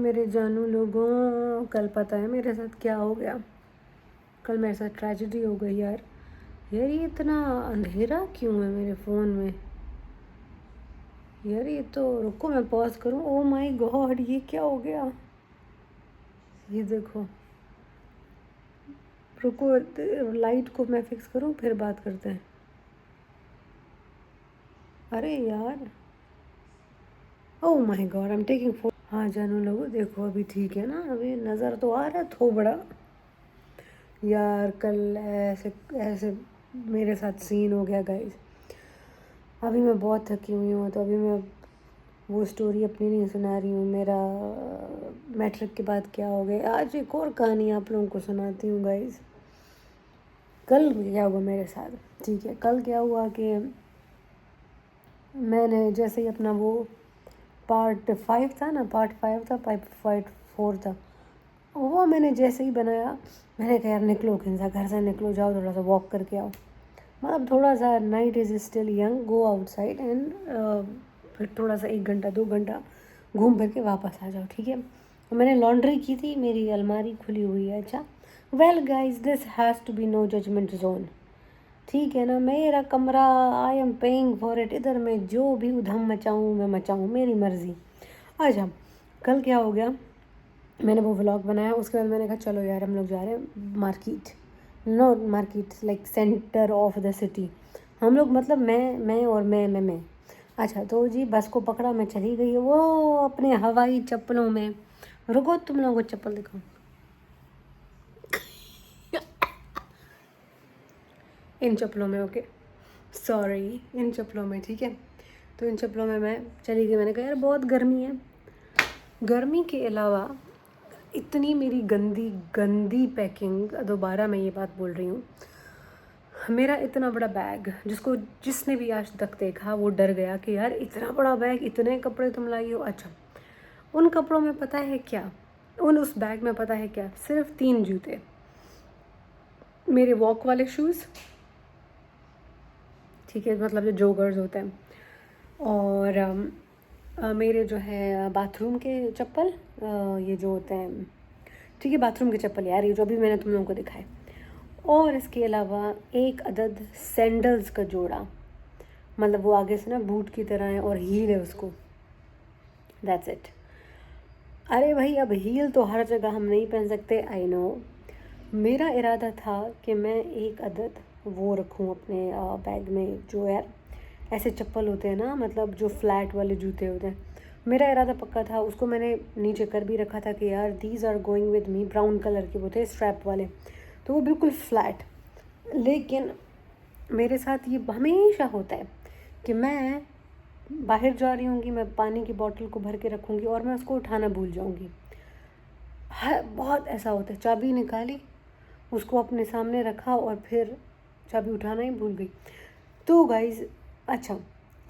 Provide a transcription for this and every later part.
मेरे जानू लोगों, कल पता है मेरे साथ क्या हो गया। कल मेरे साथ ट्रेजेडी हो गई यार। यार ये इतना अंधेरा क्यों है मेरे फ़ोन में यार। ये तो रुको मैं पॉज करूँ। ओ माय गॉड, ये क्या हो गया। ये देखो, रुको लाइट को मैं फिक्स करूँ फिर बात करते हैं। अरे यार, oh my God, I am taking phone. हाँ जानू लोगों देखो, अभी ठीक है ना, अभी नज़र तो आ रहा है थोड़ा। यार कल ऐसे ऐसे मेरे साथ सीन हो गया गाइस। अभी मैं बहुत थकी हुई हूँ, तो अभी मैं वो स्टोरी अपनी नहीं सुना रही हूँ। मेरा मैट्रिक के बाद क्या हो गया, आज एक और कहानी आप लोगों को सुनाती हूँ गाइस। कल क्या हुआ मेरे साथ, ठीक है। कल क्या हुआ कि मैंने जैसे ही अपना वो पार्ट 5 था ना, पार्ट 5 था, पार्ट 4 था, वो मैंने जैसे ही बनाया, मैंने कहा यार निकलो खिंसा, घर से निकलो, जाओ थोड़ा सा वॉक करके आओ। मतलब थोड़ा सा, night is still young, go outside and फिर थोड़ा सा 1 घंटा 2 घंटा घूम फिर के वापस आ जाओ, ठीक है। तो मैंने लॉन्ड्री की थी, मेरी अलमारी खुली हुई है। अच्छा, well guys, this has to be no judgment zone, ठीक है ना। मेरा कमरा, I am paying for it, इधर मैं जो भी उधम मचाऊँ मैं मचाऊँ, मेरी मर्ज़ी। अच्छा, कल क्या हो गया, मैंने वो व्लॉग बनाया, उसके बाद मैंने कहा चलो यार हम लोग जा रहे हैं market. Not market, like centre of the city. हम लोग मतलब मैं और मैं। अच्छा, तो जी बस को पकड़ा, मैं चली गई वो अपने हवाई चप्पलों में। रुको तुम लोगों को चप्पल दिखाऊं। इन चप्पलों में, ओके सॉरी, इन चप्पलों में, ठीक है। तो इन चप्पलों में मैं चली गई। मैंने कहा यार बहुत गर्मी है। गर्मी के अलावा इतनी मेरी गंदी गंदी पैकिंग, दोबारा मैं ये बात बोल रही हूँ, मेरा इतना बड़ा बैग, जिसने भी आज तक देखा वो डर गया कि यार इतना बड़ा बैग, इतने कपड़े तुम लाई हो। अच्छा, उन कपड़ों में पता है क्या, उस बैग में पता है क्या, सिर्फ 3 जूते, मेरे वॉक वाले शूज़, ठीक है, मतलब जो जोगर्स होते हैं, और मेरे जो है बाथरूम के चप्पल, ये जो होते हैं, ठीक है, बाथरूम के चप्पल यार, ये जो भी मैंने तुम लोगों को दिखाए, और इसके अलावा एक अदद सैंडल्स का जोड़ा, मतलब वो आगे से ना बूट की तरह है और हील है उसको, दैट्स इट। अरे भाई, अब हील तो हर जगह हम नहीं पहन सकते, आई नो। मेरा इरादा था कि मैं एक अदद वो रखूँ अपने बैग में, जो यार ऐसे चप्पल होते हैं ना, मतलब जो फ्लैट वाले जूते होते हैं। मेरा इरादा पक्का था, उसको मैंने नीचे कर भी रखा था कि यार these are going with me, brown colour के वो थे, स्ट्रैप वाले, तो वो बिल्कुल फ्लैट। लेकिन मेरे साथ ये हमेशा होता है कि मैं बाहर जा रही होंगी, मैं पानी की बोतल को भर के रखूँगी और मैं उसको उठाना भूल जाऊँगी। है बहुत ऐसा होता है, चाबी निकाली, उसको अपने सामने रखा और फिर चाबी उठाना ही भूल गई। तो गाइज़, अच्छा,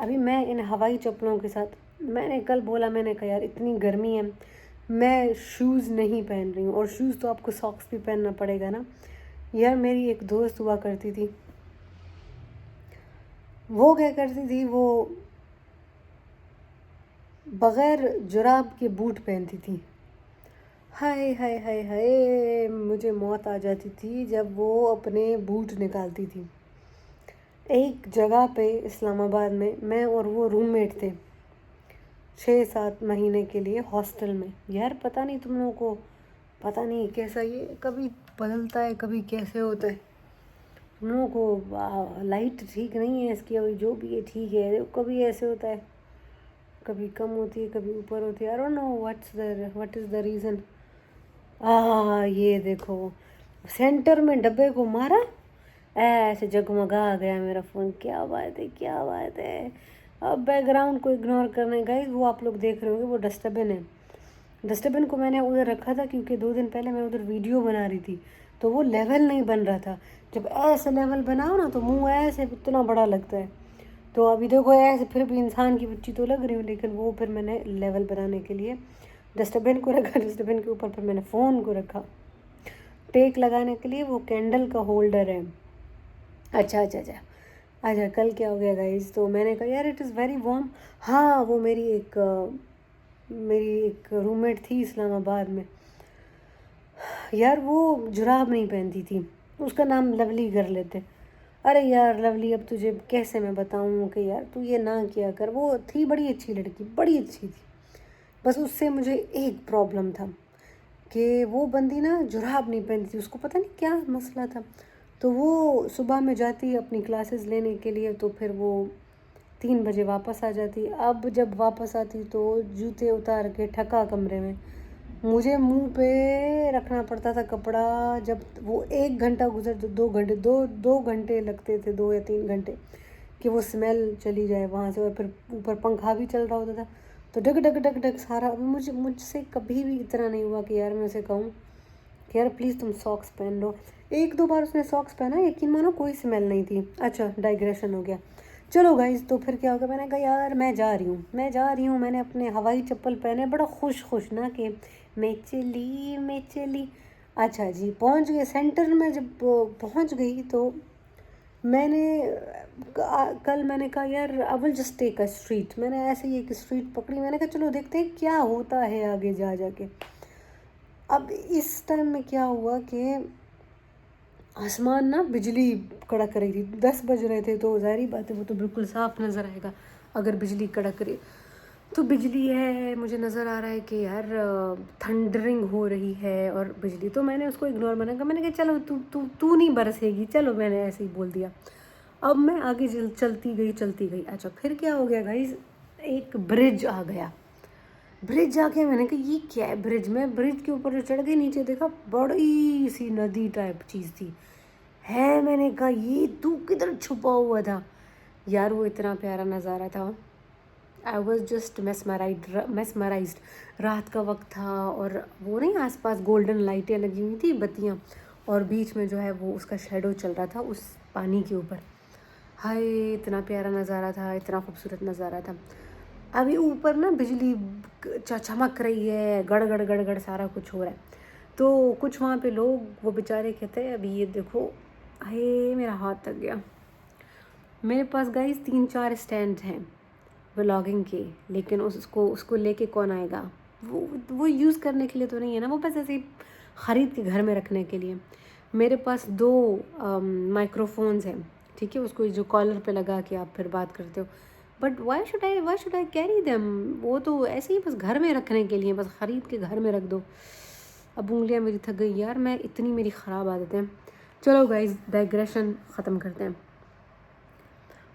अभी मैं इन हवाई चप्पलों के साथ, मैंने कल बोला, मैंने कहा यार इतनी गर्मी है, मैं शूज़ नहीं पहन रही हूँ, और शूज़ तो आपको सॉक्स भी पहनना पड़ेगा ना यार। मेरी एक दोस्त हुआ करती थी, वो क्या करती थी, वो बग़ैर जुराब के बूट पहनती थी। हाय हाय हाय हाय, मुझे मौत आ जाती थी जब वो अपने बूट निकालती थी। एक जगह पे इस्लामाबाद में मैं और वो रूममेट थे 6-7 महीने के लिए हॉस्टल में। यार पता नहीं तुम लोगों को, पता नहीं कैसा ये कभी बदलता है, कभी कैसे होता है। तुम लोगों को लाइट ठीक नहीं है इसकी, अभी जो भी है ठीक है, कभी ऐसे होता है, कभी कम होती है, कभी ऊपर होती है। I don't know what is the reason. ये देखो, सेंटर में डब्बे को मारा, ऐसे जगमगा गया मेरा फ़ोन। क्या बात है, क्या बात है। अब बैकग्राउंड को इग्नोर करने गए, वो आप लोग देख रहे होंगे, वो डस्टबिन है। डस्टबिन को मैंने उधर रखा था क्योंकि 2 दिन पहले मैं उधर वीडियो बना रही थी, तो वो लेवल नहीं बन रहा था। जब ऐसे लेवल बनाओ ना तो मुंह ऐसे इतना बड़ा लगता है। तो अभी देखो ऐसे फिर भी इंसान की बच्ची तो लग रही हूँ, लेकिन वो फिर मैंने लेवल बनाने के लिए डस्टबिन को रखा, डस्टबिन के ऊपर फिर मैंने फ़ोन को रखा। टेक लगाने के लिए वो कैंडल का होल्डर है। अच्छा, कल क्या हो गया गाइस, तो मैंने कहा यार इट इज़ वेरी वार्म। हाँ, वो मेरी एक मेरी एक रूममेट थी इस्लामाबाद में यार, वो जुराब नहीं पहनती थी। उसका नाम लवली कर लेते। अरे यार लवली, अब तुझे कैसे मैं बताऊँ कि यार तू ये ना किया कर। वो थी बड़ी अच्छी लड़की, बड़ी अच्छी थी। बस उससे मुझे एक प्रॉब्लम था कि वो बंदी ना जुराब नहीं पहनती थी। उसको पता नहीं क्या मसला था। तो वो सुबह में जाती अपनी क्लासेस लेने के लिए, तो फिर वो 3 बजे वापस आ जाती। अब जब वापस आती तो जूते उतार के ठका कमरे में, मुझे मुंह पे रखना पड़ता था कपड़ा। जब वो 1 घंटा गुजर, 2 घंटे, दो घंटे लगते थे, 2 या 3 घंटे, कि वो स्मेल चली जाए वहाँ से। और फिर ऊपर पंखा भी चल रहा होता था, तो डग डग डग डग सारा। मुझसे कभी भी इतना नहीं हुआ कि यार मैं उसे कहूँ कि यार प्लीज़ तुम सॉक्स पहन लो। 1-2 बार उसने सॉक्स पहना, यकीन मानो कोई स्मेल नहीं थी। अच्छा, डाइग्रेशन हो गया। चलो गाइस, तो फिर क्या होगा, मैंने कहा यार मैं जा रही हूँ। मैंने अपने हवाई चप्पल पहने, बड़ा खुश ना कि मैं चली। अच्छा जी, पहुँच गए सेंटर में। जब पहुँच गई तो मैंने कल मैंने कहा यार I will just take a street. मैंने ऐसे ही एक स्ट्रीट पकड़ी। मैंने कहा चलो देखते हैं क्या होता है आगे जा जाके। अब इस टाइम में क्या हुआ कि आसमान ना बिजली कड़क रही थी। 10 बज रहे थे, तो ज़ाहिर बात है वो तो बिल्कुल साफ नज़र आएगा अगर बिजली कड़क रही। तो बिजली है, मुझे नज़र आ रहा है कि यार थंडरिंग हो रही है और बिजली। तो मैंने उसको इग्नोर, मैंने कहा चलो तू तू तू नहीं बरसेगी, चलो, मैंने ऐसे ही बोल दिया। अब मैं आगे चलती गई। अच्छा, फिर क्या हो गया गाइस, एक ब्रिज आ गया। ब्रिज आ गया, मैंने कहा ये क्या है ब्रिज में। ब्रिज के ऊपर जो चढ़ गई, नीचे देखा बड़ी सी नदी टाइप चीज़ थी। है, मैंने कहा ये तू किधर छुपा हुआ था। यार वो इतना प्यारा नज़ारा था। I was just mesmerized। रात का वक्त था और वो नहीं, आसपास गोल्डन लाइटें लगी हुई थी, बत्तियाँ, और बीच में जो है वो उसका शेडो चल रहा था उस पानी के ऊपर। हाय, इतना प्यारा नज़ारा था, इतना खूबसूरत नज़ारा था। अभी ऊपर ना बिजली चमक रही है, गड़ गड़ सारा कुछ हो रहा है। तो कुछ वहाँ पे लोग, वो बेचारे कहते हैं अभी ये देखो। हाय, मेरा हाथ थक गया। मेरे पास गाइस 3-4 स्टैंड हैं व्लॉगिंग के, लेकिन उसको लेके कौन आएगा। वो यूज़ करने के लिए तो नहीं है ना, वो बस ऐसे ही ख़रीद के घर में रखने के लिए। मेरे पास 2 माइक्रोफोन्स हैं, ठीक है, उसको जो कॉलर पे लगा के आप फिर बात करते हो। But why should I carry them. वो तो ऐसे ही बस घर में रखने के लिए, बस ख़रीद के घर में रख दो। अब उंगलियां मेरी थक गई यार, मैं इतनी मेरी ख़राब आदत है। चलो गाइज, डाइग्रेशन ख़त्म करते हैं।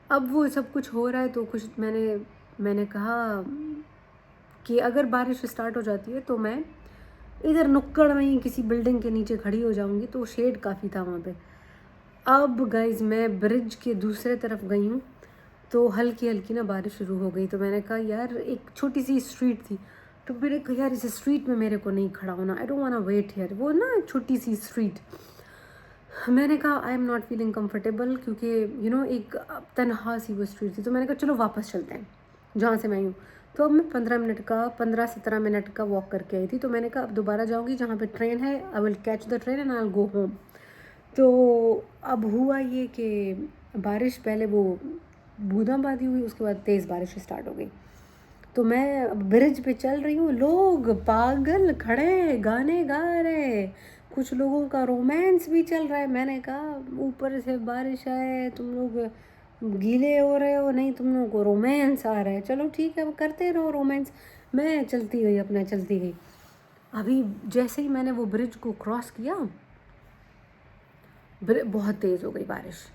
अब वो सब कुछ हो रहा है तो कुछ मैंने कहा कि अगर बारिश स्टार्ट हो जाती है तो मैं इधर नुक्कड़ में ही किसी बिल्डिंग के नीचे खड़ी हो जाऊंगी। तो शेड काफ़ी था वहाँ पे। अब गाइज मैं ब्रिज के दूसरे तरफ गई हूँ, तो हल्की हल्की ना बारिश शुरू हो गई। तो मैंने कहा यार, एक छोटी सी स्ट्रीट थी, तो मैंने कहा यार इस स्ट्रीट में मेरे को नहीं खड़ा होना, I don't want to wait here. वो ना छोटी सी स्ट्रीट, मैंने कहा I am not feeling comfortable, क्योंकि एक तनहा सी वो स्ट्रीट थी। तो मैंने कहा चलो वापस चलते हैं जहाँ से मैं हूँ। तो अब मैं 15-17 मिनट का वॉक करके आई थी। तो मैंने कहा अब दोबारा जाऊँगी जहाँ पे ट्रेन है, I will catch the train and I will go home. तो अब हुआ ये कि बारिश, पहले वो बूंदाबांदी हुई, उसके बाद तेज़ बारिश स्टार्ट हो गई। तो मैं ब्रिज पे चल रही हूँ, लोग पागल खड़े गाने गा रहे, कुछ लोगों का रोमांस भी चल रहा है। मैंने कहा ऊपर से बारिश आए, तुम लोग गीले हो रहे हो, नहीं तुम लोगों को रोमांस आ रहा है, चलो ठीक है, वो करते रहो रोमांस। मैं चलती गई, अपना चलती गई। अभी जैसे ही मैंने वो ब्रिज को क्रॉस किया, बहुत तेज़ हो गई बारिश।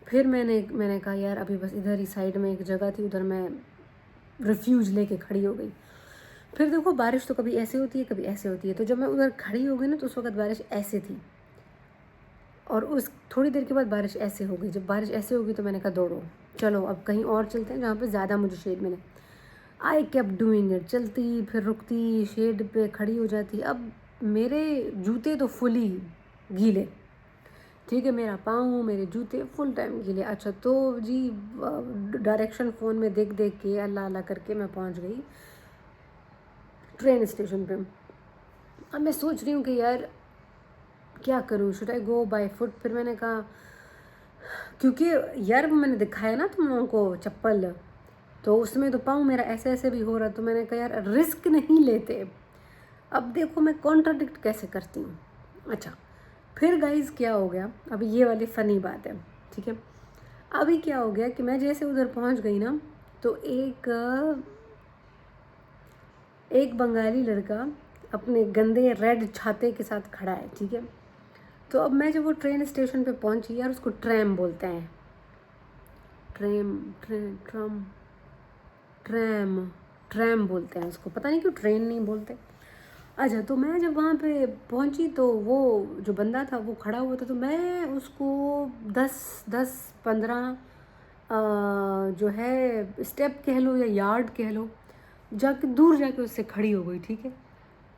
फिर मैंने कहा यार अभी बस इधर ही साइड में एक जगह थी, उधर मैं रिफ्यूज लेके खड़ी हो गई। फिर देखो, बारिश तो कभी ऐसे होती है कभी ऐसे होती है। तो जब मैं उधर खड़ी हो गई ना, तो उस वक्त बारिश ऐसे थी, और उस थोड़ी देर के बाद बारिश ऐसे हो गई। जब बारिश ऐसे हो गई तो मैंने कहा दौड़ो, चलो अब कहीं और चलते हैं जहाँ पे ज़्यादा मुझे शेड मिले। आई केप्ट डूइंग इट, चलती फिर रुकती, शेड पे खड़ी हो जाती। अब मेरे जूते तो फुली गीले, ठीक है, मेरा पाँव, मेरे जूते फुल टाइम गीले। अच्छा, तो जी डायरेक्शन फ़ोन में देख देख के अल्लाह अल्लाह करके मैं पहुंच गई ट्रेन स्टेशन पे। अब मैं सोच रही हूँ कि यार क्या करूँ, should I go by foot. फिर मैंने कहा, क्योंकि यार वो मैंने दिखाया ना तुम लोगों को चप्पल, तो उसमें तो पाँव मेरा ऐसे ऐसे भी हो रहा, तो मैंने कहा यार रिस्क नहीं लेते। अब देखो मैं कॉन्ट्राडिक्ट कैसे करती हूँ। अच्छा, फिर गाइज क्या हो गया, अभी ये वाली फ़नी बात है, ठीक है। अभी क्या हो गया कि मैं जैसे उधर पहुँच गई ना, तो एक बंगाली लड़का अपने गंदे रेड छाते के साथ खड़ा है, ठीक है। तो अब मैं जब वो ट्रेन स्टेशन पे पहुंची, यार उसको ट्रैम बोलते हैं, ट्रेम ट्रेन ट्रम ट्रैम ट्रैम बोलते हैं उसको, पता नहीं क्यों ट्रेन नहीं बोलते। अच्छा, तो मैं जब वहाँ पे पहुँची तो वो जो बंदा था वो खड़ा हुआ था, तो मैं उसको 10-15 जो है स्टेप कह लो या यार्ड कह लो, जाके दूर जाके उससे खड़ी हो गई, ठीक है।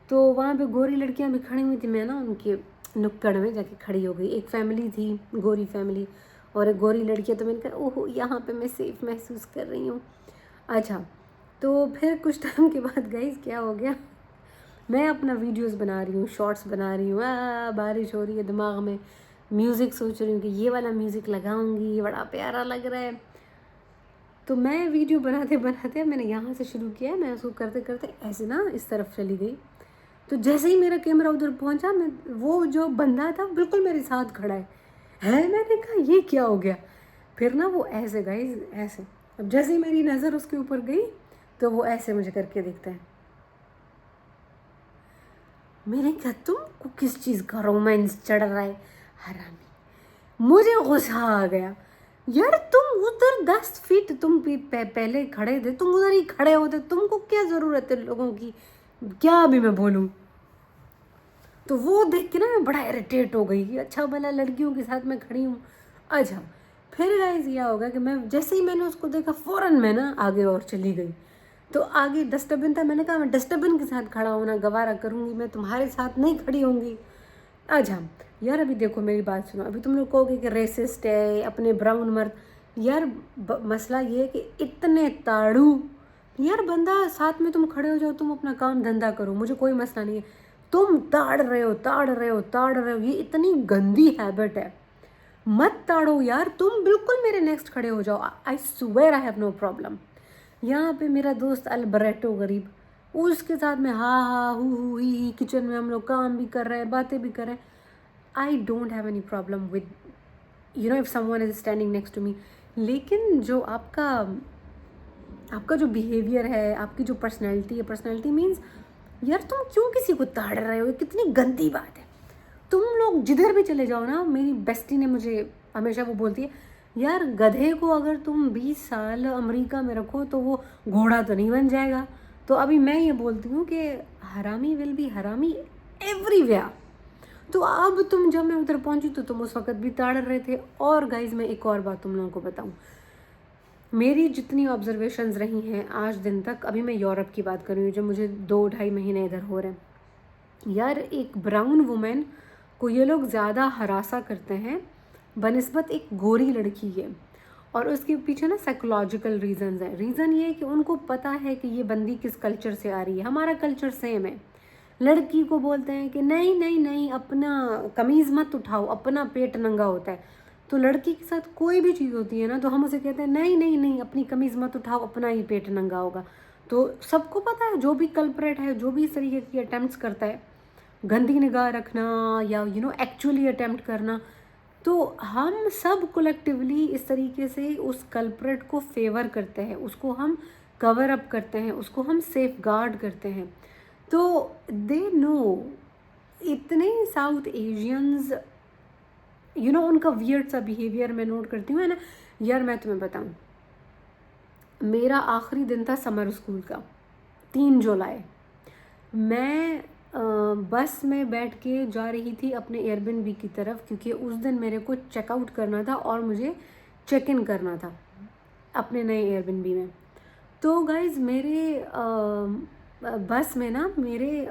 तो वहाँ पे गोरी लड़कियाँ भी खड़ी हुई थी, मैं ना उनके नुक्कड़ में जाके खड़ी हो गई। एक फैमिली थी, गोरी फैमिली, और एक गोरी लड़कियाँ, तो मैंने कहा ओहो यहाँ पे मैं सेफ महसूस कर रही हूँ। अच्छा, तो फिर कुछ टाइम के बाद गाइस क्या हो गया, मैं अपना वीडियोस बना रही हूँ, शॉर्ट्स बना रही हूँ, बारिश हो रही है, दिमाग में म्यूज़िक सोच रही हूँ कि ये वाला म्यूज़िक लगाऊंगी, बड़ा प्यारा लग रहा है। तो मैं वीडियो बनाते बनाते मैंने यहाँ से शुरू किया, मैं उसको करते करते ऐसे ना इस तरफ चली गई। तो जैसे ही मेरा कैमरा उधर पहुँचा, मैं वो जो बंदा था बिल्कुल मेरे साथ खड़ा है। मैंने कहा ये क्या हो गया। फिर ना वो ऐसे गाइस ऐसे, अब जैसे ही मेरी नज़र उसके ऊपर गई तो वो ऐसे मुझे करके देखता है। मैंने कहा तुमको किस चीज़ का रोमांस चढ़ रहा है हरामी। मुझे गुस्सा आ गया, यार तुम उधर 10 फीट तुम भी पहले खड़े थे, तुम उधर ही खड़े होते, तुमको क्या ज़रूरत है लोगों की, क्या अभी मैं बोलूँ। तो वो देख के ना मैं बड़ा इरिटेट हो गई कि अच्छा भला लड़कियों के साथ मैं खड़ी हूँ। अच्छा, फिर गाइस ये होगा कि मैं जैसे ही मैंने उसको देखा फ़ौरन मैं ना आगे और चली गई। तो आगे डस्टबिन था, मैंने कहा मैं डस्टबिन के साथ खड़ा होना गवारा करूँगी, मैं तुम्हारे साथ नहीं खड़ी होंगी। अच्छा यार, अभी देखो मेरी बात सुनो, अभी तुम लोग कहोगे कि रेसिस्ट है, अपने ब्राउन मर्द। यार मसला ये है कि इतने ताड़ू, यार बंदा साथ में तुम खड़े हो जाओ, तुम अपना काम धंधा करो, मुझे कोई मसला नहीं है। तुम ताड़ रहे हो ताड़ रहे हो ताड़ रहे हो, ये इतनी गंदी हैबिट है, मत ताड़ो यार, तुम बिल्कुल मेरे नेक्स्ट खड़े हो जाओ। I swear I have no problem. यहाँ पे मेरा दोस्त अल्बरेटो गरीब, उसके साथ में हा हा हु ही किचन में हम लोग काम भी कर रहे हैं, बातें भी कर रहे हैं। I don't have any problem with if someone is standing next to me. लेकिन जो आपका जो बिहेवियर है, आपकी जो पर्सनैलिटी है, पर्सनैलिटी मीन्स यार तुम क्यों किसी को ताड़ रहे हो, कितनी गंदी बात है। तुम लोग जिधर भी चले जाओ ना, मेरी बेस्टी ने मुझे हमेशा वो बोलती है, यार गधे को अगर तुम 20 साल अमेरिका में रखो तो वो घोड़ा तो नहीं बन जाएगा। तो अभी मैं ये बोलती हूँ कि हरामी विल बी हरामी एवरीवेयर। तो अब तुम जब मैं उधर पहुँची तो तुम उस वक्त भी ताड़ रहे थे। और गाइज मैं एक और बात तुम लोगों को बताऊँ, मेरी जितनी ऑब्जर्वेशंस रही हैं आज दिन तक, अभी मैं यूरोप की बात कर रही हूँ जो मुझे 2-2.5 महीने इधर हो रहे हैं, यार एक ब्राउन वुमेन को ये लोग ज़्यादा हरासा करते हैं बनिस्बत एक गोरी लड़की है। और उसके पीछे ना साइकोलॉजिकल रीजंस हैं। रीज़न ये है कि उनको पता है कि ये बंदी किस कल्चर से आ रही है। हमारा कल्चर सेम है, लड़की को बोलते हैं कि नहीं नहीं नहीं अपना कमीज़ मत उठाओ, अपना पेट नंगा होता है। तो लड़की के साथ कोई भी चीज़ होती है ना, तो हम उसे कहते हैं नहीं नहीं नहीं अपनी कमीज़ मत उठाओ, अपना ही पेट नंगा होगा। तो सबको पता है, जो भी कल्प्रेट है, जो भी इस तरीके की अटैम्प्ट्स करता है, गंदी निगाह रखना या एक्चुअली अटैम्प्ट करना, तो हम सब कलेक्टिवली इस तरीके से उस कल्प्रेट को फेवर करते हैं, उसको हम कवर अप करते हैं, उसको हम सेफ गार्ड करते हैं। तो दे नो, इतने साउथ एशियंस उनका वियर्ड सा बिहेवियर मैं नोट करती हूँ, है ना। यार मैं तुम्हें बताऊँ, मेरा आखिरी दिन था समर स्कूल का, 3 जुलाई। मैं बस में बैठ के जा रही थी अपने एयरबिनबी की तरफ, क्योंकि उस दिन मेरे को चेकआउट करना था और मुझे चेक इन करना था अपने नए एयरबिनबी में। तो गाइज़ मेरे बस में ना, मेरे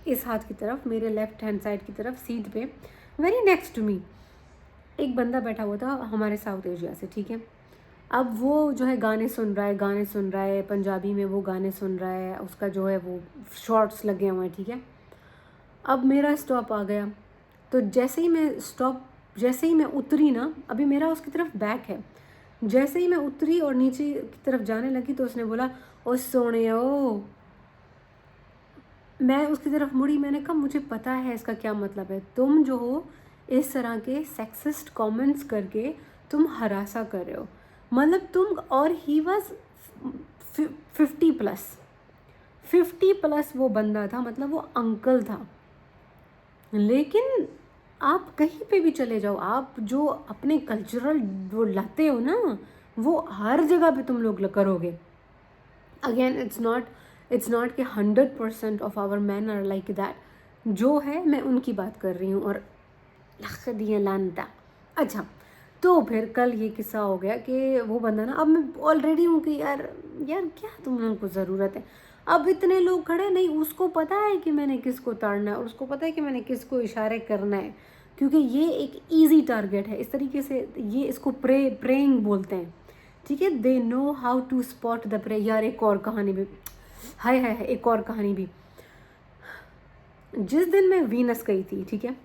इस हाथ की तरफ, मेरे लेफ़्ट हैंड साइड की तरफ सीट पे वेरी नेक्स्ट टू मी एक बंदा बैठा हुआ था हमारे साउथ एशिया से, ठीक है। अब वो जो है गाने सुन रहा है पंजाबी में, वो गाने सुन रहा है, उसका जो है वो शॉर्ट्स लगे हुए हैं, ठीक है। अब मेरा स्टॉप आ गया, तो जैसे ही मैं उतरी ना, अभी मेरा उसकी तरफ बैक है, जैसे ही मैं उतरी और नीचे की तरफ जाने लगी तो उसने बोला, ओ सोने ओ। मैं उसकी तरफ मुड़ी, मैंने कहा मुझे पता है इसका क्या मतलब है, तुम जो हो इस तरह के सेक्सिस्ट कमेंट्स करके तुम हरासा कर रहे हो, मतलब तुम। और ही वॉज 50+, 50+ वो बंदा था, मतलब वो अंकल था। लेकिन आप कहीं पे भी चले जाओ, आप जो अपने कल्चरल वो लाते हो ना, वो हर जगह पे तुम लोग करोगे। अगेन इट्स नॉट कि 100% of our man are like that, जो है मैं उनकी बात कर रही हूँ। और लख दिए लानता। अच्छा, तो फिर कल ये किस्सा हो गया कि वो बंदा ना, अब मैं ऑलरेडी हूँ कि यार यार क्या तुम लोगों को ज़रूरत है, अब इतने लोग खड़े नहीं, उसको पता है कि मैंने किसको ताड़ना है और उसको पता है कि मैंने किसको इशारे करना है, क्योंकि ये एक इजी टारगेट है। इस तरीके से ये इसको प्रेइंग बोलते हैं, ठीक है। They know how to spot the prey. यार एक और कहानी भी, हाय हाय हाय, एक और कहानी भी। जिस दिन मैं वीनस गई थी, ठीक है,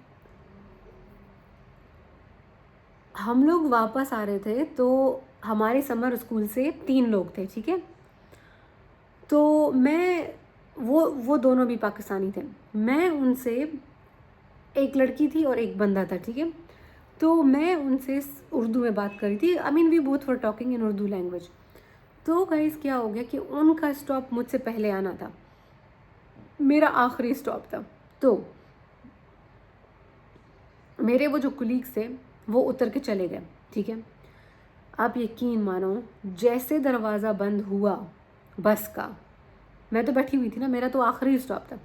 हम लोग वापस आ रहे थे तो हमारे समर स्कूल से 3 लोग थे, ठीक है। तो मैं, वो दोनों भी पाकिस्तानी थे। मैं उनसे, एक लड़की थी और एक बंदा था, ठीक है। तो मैं उनसे उर्दू में बात कर रही थी, I mean we both were talking in Urdu language. तो गाइस क्या हो गया कि उनका स्टॉप मुझसे पहले आना था, मेरा आखिरी स्टॉप था। तो मेरे वो जो कुलीग्स थे वो उतर के चले गए, ठीक है। आप यकीन मानो, जैसे दरवाज़ा बंद हुआ बस का, मैं तो बैठी हुई थी ना, मेरा तो आखिरी स्टॉप था।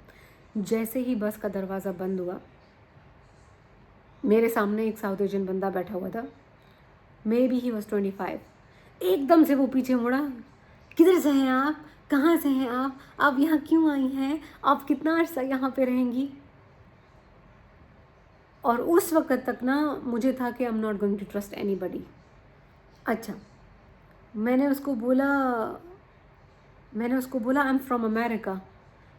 जैसे ही बस का दरवाज़ा बंद हुआ, मेरे सामने एक साउथ एशियन बंदा बैठा हुआ था, मे बी ही वॉज 25। एकदम से वो पीछे मुड़ा, किधर से हैं आप, कहाँ से हैं आप यहाँ क्यों आई हैं, आप कितना अर्सा यहाँ पे रहेंगी। और उस वक्त तक ना मुझे था कि I am not going to trust anybody. अच्छा, मैंने उसको बोला I am from America.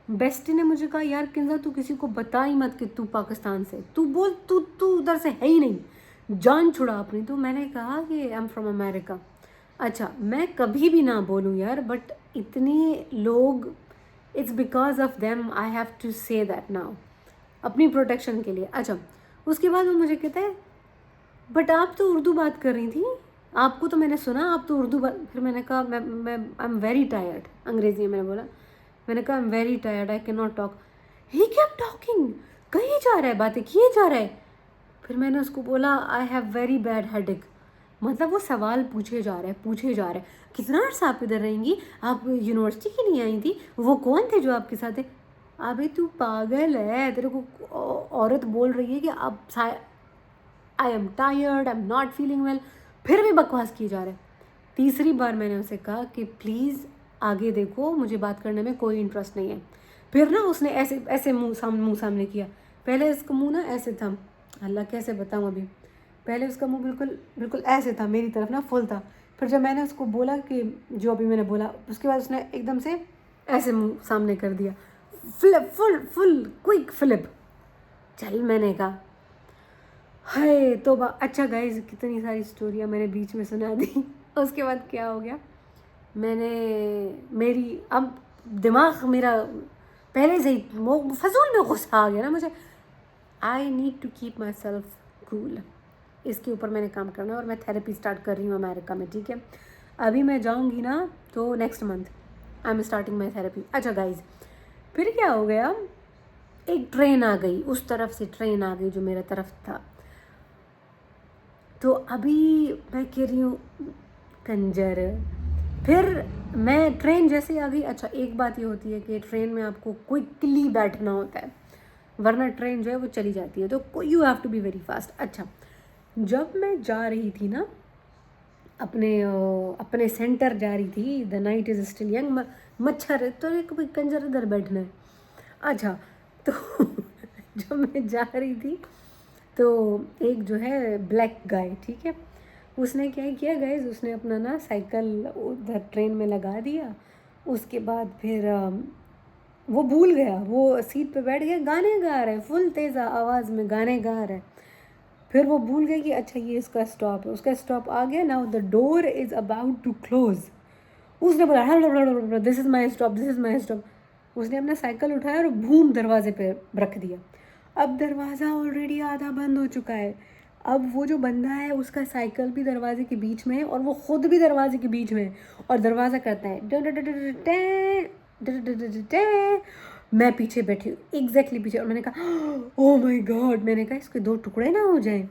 Bestie ने मुझे कहा, यार किंजा तू किसी को बता ही मत कि तू पाकिस्तान से, तू बोल तू उधर से है ही नहीं, जान छुड़ा अपनी। तो मैंने कहा कि आई एम फ्रॉम अमेरिका। अच्छा, मैं कभी भी ना बोलूँ यार, बट इतने लोग, it's because of them I have to say that now, अपनी प्रोटेक्शन के लिए। अच्छा, उसके बाद वो मुझे कहता है, बट आप तो उर्दू बात कर रही थी, आपको तो मैंने सुना आप तो उर्दू बात। फिर मैंने कहा मैं आई एम वेरी टायर्ड, अंग्रेजी में मैंने बोला। मैंने कहा I am very tired, I can not talk. He kept talking, कहीं जा रहा है, बातें किए जा रहा है। फिर मैंने उसको बोला I have very bad headache. मतलब वो सवाल पूछे जा रहे हैं, पूछे जा रहे हैं, कितना अर्सा आप इधर रहेंगी, आप यूनिवर्सिटी की नहीं आई थी, वो कौन थे जो आपके साथ है। अबे तू पागल है, तेरे को औरत बोल रही है कि अब I am tired, I am not feeling well, फिर भी बकवास किए जा रहे हैं। तीसरी बार मैंने उसे कहा कि प्लीज़ आगे देखो, मुझे बात करने में कोई इंटरेस्ट नहीं है। फिर ना उसने ऐसे ऐसे मुंह सामने किया। पहले इसका मुंह ना ऐसे था, अल्लाह कैसे बताऊँ अभी। पहले उसका मुंह बिल्कुल बिल्कुल ऐसे था, मेरी तरफ ना फुल था। फिर जब मैंने उसको बोला कि जो अभी मैंने बोला, उसके बाद उसने एकदम से ऐसे मुंह सामने कर दिया, फ्लिप, फुल क्विक फ्लिप। चल, मैंने कहा हाय तोबा। अच्छा गाइस, कितनी सारी स्टोरियाँ मैंने बीच में सुना दी। उसके बाद क्या हो गया, मैंने, मेरी अब दिमाग मेरा पहले से ही फजूल में गुस्सा आ गया ना मुझे। I need to keep my self cool, इसके ऊपर मैंने काम करना है। और मैं थेरेपी स्टार्ट कर रही हूँ अमेरिका में, ठीक है। अभी मैं जाऊँगी ना तो next month I am starting my therapy. अच्छा गाइज, फिर क्या हो गया, एक ट्रेन आ गई, उस तरफ से ट्रेन आ गई जो मेरा तरफ था। तो अभी मैं कह रही हूँ कंजर। फिर मैं, ट्रेन जैसे आ गई। अच्छा, एक बात ये होती है कि ट्रेन में आपको क्विकली बैठना होता है, वरना ट्रेन जो है वो चली जाती है, तो you have to be very fast. अच्छा, जब मैं जा रही थी ना अपने सेंटर जा रही थी, the night is still young, मच्छर है तो एक कोई कंजर इधर बैठना है। अच्छा, तो जब मैं जा रही थी तो एक जो है ब्लैक गाय, ठीक है, उसने क्या किया गाइस, उसने अपना ना साइकिल उधर ट्रेन में लगा दिया। उसके बाद फिर वो भूल गया, वो सीट पे बैठ गया, गाने गा रहा है, फुल तेज़ आवाज़ में गाने गा रहा है। फिर वो भूल गए कि अच्छा ये इसका स्टॉप है, उसका स्टॉप आ गया, now the door is about to close. उसने बोला this is my stop, this is my stop. उसने अपना साइकिल उठाया और बूम दरवाजे पे रख दिया। अब दरवाज़ा ऑलरेडी आधा बंद हो चुका है। अब वो जो बंदा है उसका साइकिल भी दरवाजे के बीच में है और वो खुद भी दरवाजे के बीच में है और दरवाज़ा करता है मैं पीछे बैठी हूँ, एग्जैक्टली पीछे, और मैंने कहा ओह माय गॉड, मैंने कहा इसके 2 टुकड़े ना हो जाएं।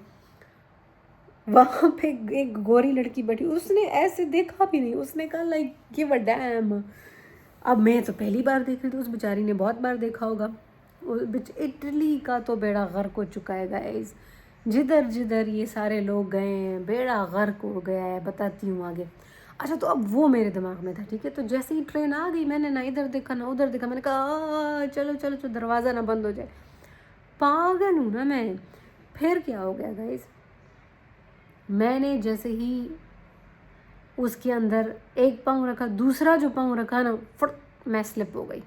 वहाँ पे एक गोरी लड़की बैठी, उसने ऐसे देखा भी नहीं, उसने कहा लाइक गिव अ डैम। अब मैं तो पहली बार देख रही थी, उस बेचारी ने बहुत बार देखा होगा। इटली का तो बेड़ा गर्क हो चुका है गाइस, जिधर जिधर ये सारे लोग गए हैं बेड़ा गर्क हो गया है, बताती हूँ आगे। अच्छा, तो अब वो मेरे दिमाग में था, ठीक है। तो जैसे ही ट्रेन आ गई, मैंने ना इधर देखा ना उधर देखा, मैंने कहा चलो चलो चलो, दरवाज़ा ना बंद हो जाए। पागल हूँ ना मैं। फिर क्या हो गया गाइस, मैंने जैसे ही उसके अंदर एक पाँव रखा, दूसरा जो पाँव रखा ना, फट मैं स्लिप हो गई।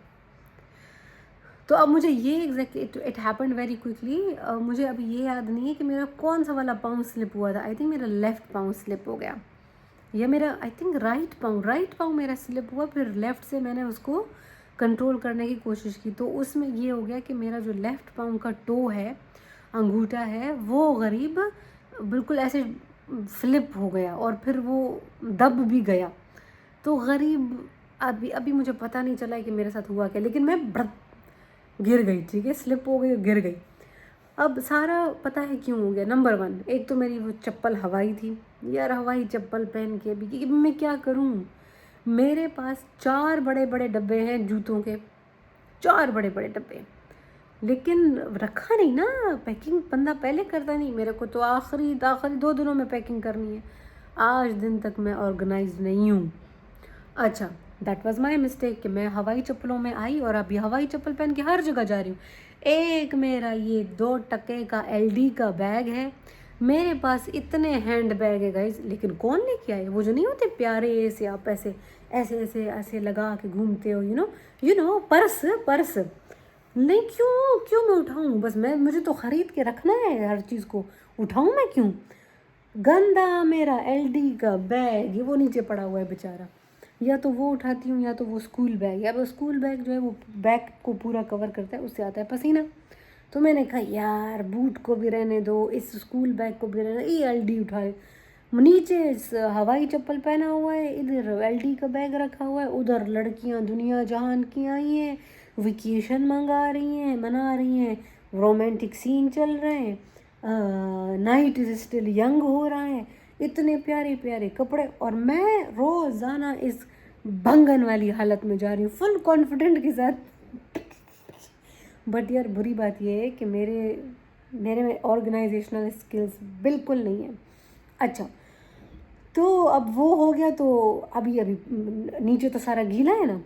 तो अब मुझे ये exactly it happened very quickly. मुझे अभी ये याद नहीं है कि मेरा कौन सा वाला पाँव स्लिप हुआ था। आई थिंक मेरा लेफ़्ट पाँव स्लिप हो गया, या मेरा आई थिंक राइट पाँव मेरा स्लिप हुआ। फिर लेफ़्ट से मैंने उसको कंट्रोल करने की कोशिश की, तो उसमें ये हो गया कि मेरा जो लेफ़्ट पाँव का टो है, अंगूठा है, वो गरीब बिल्कुल ऐसे फ्लिप हो गया और फिर वो दब भी गया। तो गरीब अभी अभी मुझे पता नहीं चला कि मेरे साथ हुआ क्या, लेकिन मैं गिर गई, ठीक है, स्लिप हो गई, गिर गई। अब सारा पता है क्यों हो गया। नंबर 1, एक तो मेरी वो चप्पल हवाई थी यार, हवाई चप्पल पहन के भी मैं क्या करूं। मेरे पास 4 बड़े बड़े डब्बे हैं जूतों के, 4 बड़े बड़े डब्बे, लेकिन रखा नहीं ना, पैकिंग बंदा पहले करता नहीं। मेरे को तो आखिरी 2 दिनों में पैकिंग करनी है, आज दिन तक मैं ऑर्गेनाइज नहीं हूँ। अच्छा, दैट वाज माय मिस्टेक कि मैं हवाई चप्पलों में आई और अभी हवाई चप्पल पहन के हर जगह जा रही हूँ। एक मेरा ये 2 टके का LD का बैग है, मेरे पास इतने हैंड बैग है गाइस, लेकिन कौन लेके आए, वो जो नहीं होते प्यारे से, आप ऐसे ऐसे ऐसे ऐसे लगा के घूमते हो, यू नो पर्स नहीं, क्यों मैं उठाऊँ, बस मुझे तो ख़रीद के रखना है हर चीज़ को, उठाऊँ मैं क्यों। गंदा मेरा LD का बैग, वो नीचे पड़ा हुआ है बेचारा, या तो वो उठाती हूँ या तो वो स्कूल बैग, या वो स्कूल बैग जो है वो बैग को पूरा कवर करता है, उससे आता है पसीना। तो मैंने कहा यार बूट को भी रहने दो, इस स्कूल बैग को भी रहने दो, ये LD उठाए, नीचे हवाई चप्पल पहना हुआ है, इधर LD का बैग रखा हुआ है, उधर लड़कियां दुनिया जहान की आई हैं, वेकेशन मना रही हैं, रोमांटिक सीन चल रहे हैं, नाइट इज स्टिल यंग हो रहा है, इतने प्यारे प्यारे कपड़े, और मैं रोज़ाना इस भंगन वाली हालत में जा रही हूँ फुल कॉन्फिडेंट के साथ। बट यार बुरी बात यह है कि मेरे में ऑर्गेनाइजेशनल स्किल्स बिल्कुल नहीं है। अच्छा, तो अब वो हो गया, तो अभी नीचे तो सारा गीला है ना,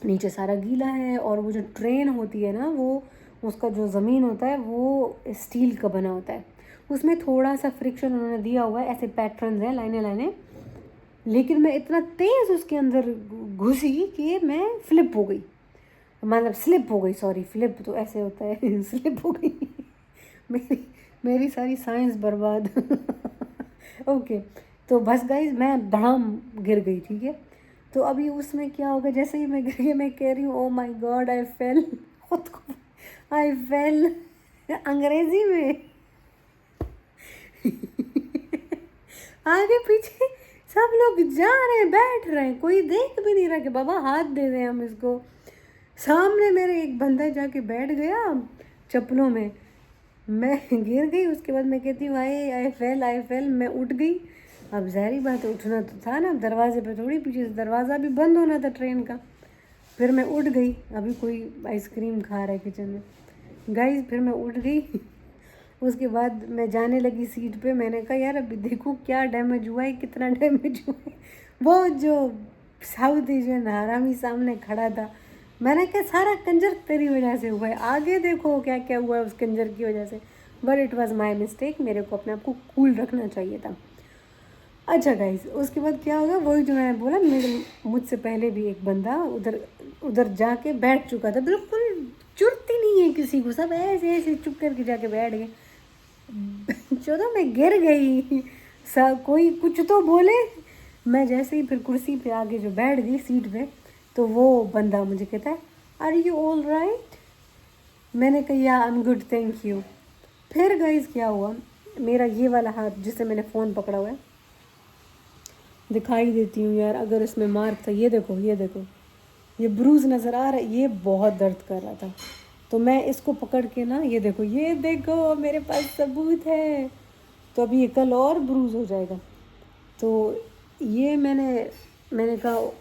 नीचे सारा गीला है, और वो जो ट्रेन होती है ना, वो उसका जो ज़मीन होता है वो स्टील का बना होता है, उसमें थोड़ा सा फ्रिक्शन उन्होंने दिया हुआ है, ऐसे पैटर्न्स हैं, लाइनें, लेकिन मैं इतना तेज़ उसके अंदर घुसी कि मैं फ्लिप हो गई, मतलब स्लिप हो गई, सॉरी, फ्लिप तो ऐसे होता है स्लिप हो गई मेरी सारी साइंस बर्बाद ओके, तो बस गाइज मैं धड़ाम गिर गई, ठीक है। तो अभी उसमें क्या होगा, जैसे ही मैं गिर गई, मैं कह रही हूँ oh my God I fail, खुद को आई फेल अंग्रेजी में आगे पीछे सब लोग जा रहे हैं, बैठ रहे हैं, कोई देख भी नहीं रहा कि बाबा हाथ दे दें हम इसको। सामने मेरे एक बंदा जाके बैठ गया चप्पलों में, मैं गिर गई। उसके बाद मैं कहती हूँ आई फेल, मैं उठ गई। अब ज़ाहिर बात है उठना तो था ना, दरवाजे पे थोड़ी, पीछे से दरवाज़ा भी बंद होना था ट्रेन का। फिर मैं उठ गई, अभी कोई आइसक्रीम खा रहा है किचन में गाइस, फिर मैं उठ गई उसके बाद मैं जाने लगी सीट पे, मैंने कहा यार अभी देखो क्या डैमेज हुआ है, कितना डैमेज हुआ है। वो जो साउथ एशियन हरामी सामने खड़ा था, मैंने कहा सारा कंजर तेरी वजह से हुआ है, आगे देखो क्या क्या हुआ है उस कंजर की वजह से। But it was my mistake, मेरे को अपने आप को कूल रखना चाहिए था। अच्छा गाइस, उसके बाद क्या होगा, वही जो मैंने बोला, मुझसे पहले भी एक बंदा उधर जाके बैठ चुका था, बिल्कुल चुरती नहीं है किसी को, सब ऐसे ऐसे चुप करके जाके बैठ गए चौदह मैं गिर गई। कोई कुछ तो बोले, मैं जैसे ही फिर कुर्सी पे आगे जो बैठ गई सीट पे, तो वो बंदा मुझे कहता है आर यू ऑल राइट। मैंने कहा या I am good thank you. फिर गाइस क्या हुआ, मेरा ये वाला हाथ जिससे मैंने फ़ोन पकड़ा हुआ है, दिखाई देती हूँ यार अगर इसमें मार्क था, ये देखो ये देखो, ये ब्रूज नज़र आ रहा है, ये बहुत दर्द कर रहा था। तो मैं इसको पकड़ के ना, ये देखो मेरे पास सबूत है। तो अभी ये कल और ब्रूज हो जाएगा। तो ये मैंने कहा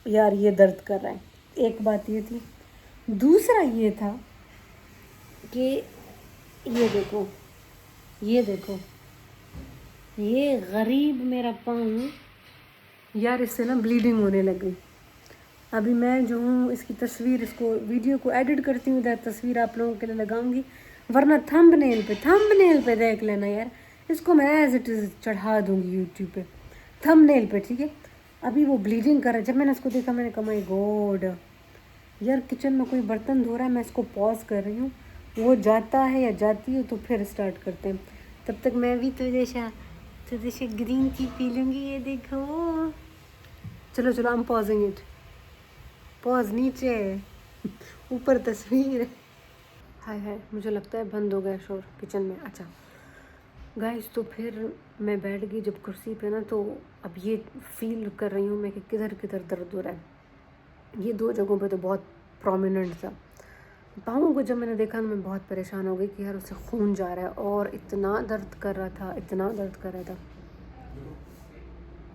यार ये दर्द कर रहा है। एक बात ये थी। दूसरा ये था कि ये देखो ये गरीब मेरा पाँव यार, इससे ना ब्लीडिंग होने लग गई। अभी मैं जो हूँ इसकी तस्वीर, इसको वीडियो को एडिट करती हूँ, इधर तस्वीर आप लोगों के लिए लगाऊंगी, वरना थंबनेल पे देख लेना यार। इसको मैं एज इट इज़ चढ़ा दूँगी यूट्यूब पे, थंबनेल पे, ठीक है। अभी वो ब्लीडिंग कर रहा है। जब मैंने इसको देखा मैंने कहा माय गॉड यार, किचन में कोई बर्तन धो रहा है, मैं इसको पॉज कर रही हूँ, वो जाता है या जाती है तो फिर स्टार्ट करते हैं। तब तक मैं भी तो जैसे ग्रीन टी पी लूँगी। ये देखो, चलो I am pausing it, pause नीचे, ऊपर तस्वीर है। हाय मुझे लगता है बंद हो गया शोर किचन में। अच्छा गाइस, तो फिर मैं बैठ गई जब कुर्सी पे ना, तो अब ये फील कर रही हूँ मैं कि किधर किधर दर्द हो रहा है। ये दो जगहों पे तो बहुत प्रोमिनेंट था। पाँव को जब मैंने देखा ना, मैं बहुत परेशान हो गई कि यार उससे खून जा रहा है, और इतना दर्द कर रहा था।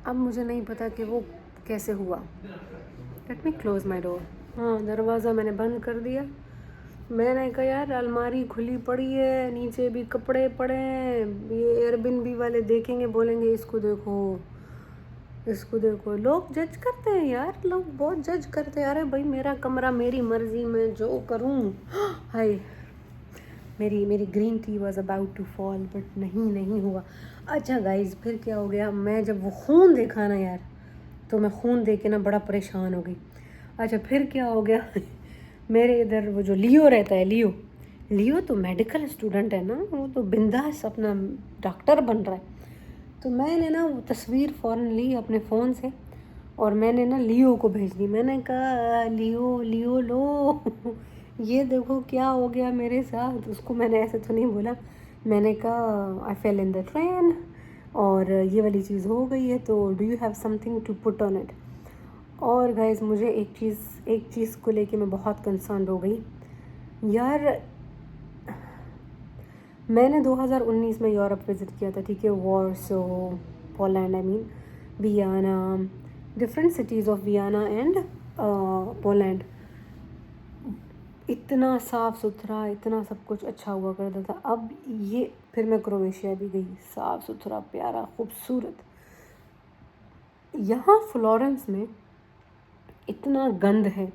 अब मुझे नहीं पता कि वो कैसे हुआ। Let me close my door. हाँ, दरवाज़ा मैंने बंद कर दिया। मैंने कहा यार अलमारी खुली पड़ी है, नीचे भी कपड़े पड़े हैं, ये एयरबिनबी वाले देखेंगे, बोलेंगे इसको देखो। लोग जज करते हैं यार, लोग बहुत जज करते हैं। अरे भाई मेरा कमरा, मेरी मर्जी, मैं जो करूँ। हाय, मेरी green tea was about to fall, but नहीं हुआ। अच्छा गाइज, फिर क्या हो गया, मैं जब वो खून देखा ना यार, तो मैं खून देख के ना बड़ा परेशान हो गई। अच्छा फिर क्या हो गया मेरे इधर वो जो लियो रहता है, लियो तो मेडिकल स्टूडेंट है ना, वो तो बिंदास अपना डॉक्टर बन रहा है। तो मैंने ना वो तस्वीर फ़ौरन ली अपने फ़ोन से, और मैंने ना लियो को भेज दी। मैंने कहा लियो लो ये देखो क्या हो गया मेरे साथ। उसको मैंने ऐसे तो नहीं बोला, मैंने कहा I fell in the train और ये वाली चीज़ हो गई है, तो do you have something to put on it. और गाइस, मुझे एक चीज़ को लेके मैं बहुत कंसर्न हो गई यार। मैंने 2019 में यूरोप विज़िट किया था, ठीक है, Warsaw, Poland, I mean Vienna, different cities of Vienna and Poland. इतना साफ़ सुथरा, इतना सब कुछ अच्छा हुआ करता था। अब ये फिर मैं क्रोएशिया भी गई, साफ़ सुथरा, प्यारा, खूबसूरत। यहाँ फ्लोरेंस में इतना गंद है,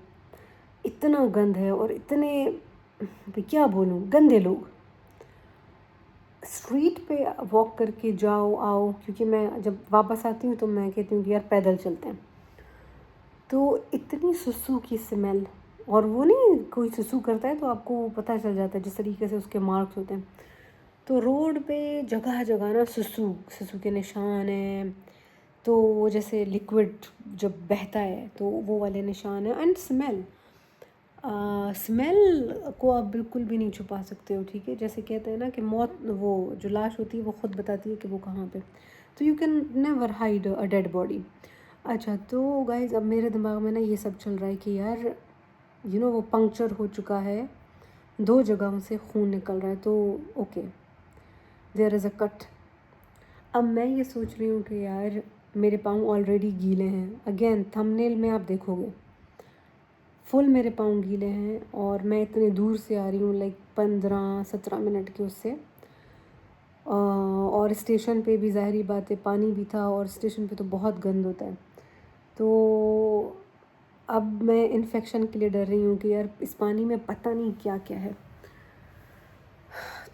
और इतने क्या बोलूँ, गंदे लोग। स्ट्रीट पे वॉक करके जाओ आओ, क्योंकि मैं जब वापस आती हूँ तो मैं कहती हूँ कि यार पैदल चलते हैं, तो इतनी सुसु की स्मेल। और वो नहीं, कोई सुसु करता है तो आपको पता चल जाता है जिस तरीके से उसके मार्क्स होते हैं। तो रोड पे जगह जगह ना सुसु के निशान हैं। तो वो जैसे लिक्विड जब बहता है तो वो वाले निशान हैं। एंड स्मेल को आप बिल्कुल भी नहीं छुपा सकते हो, ठीक है। जैसे कहते हैं ना कि मौत, वो जो लाश होती है वो ख़ुद बताती है कि वो कहाँ पे, तो you can never hide a dead body. अच्छा, तो गाइज अब मेरे दिमाग में ना ये सब चल रहा है कि यार वो पंक्चर हो चुका है, 2 जगहों से खून निकल रहा है, तो okay, there is a cut. अब मैं ये सोच रही हूँ कि यार मेरे पाँव ऑलरेडी गीले हैं। अगेन थंबनेल में आप देखोगे फुल मेरे पाँव गीले हैं, और मैं इतने दूर से आ रही हूँ, लाइक 15-17 मिनट के उससे। और स्टेशन पे भी ज़ाहिरी बात है पानी भी था, और स्टेशन पे तो बहुत गंद होता है। तो अब मैं इन्फेक्शन के लिए डर रही हूँ कि यार इस पानी में पता नहीं क्या क्या है।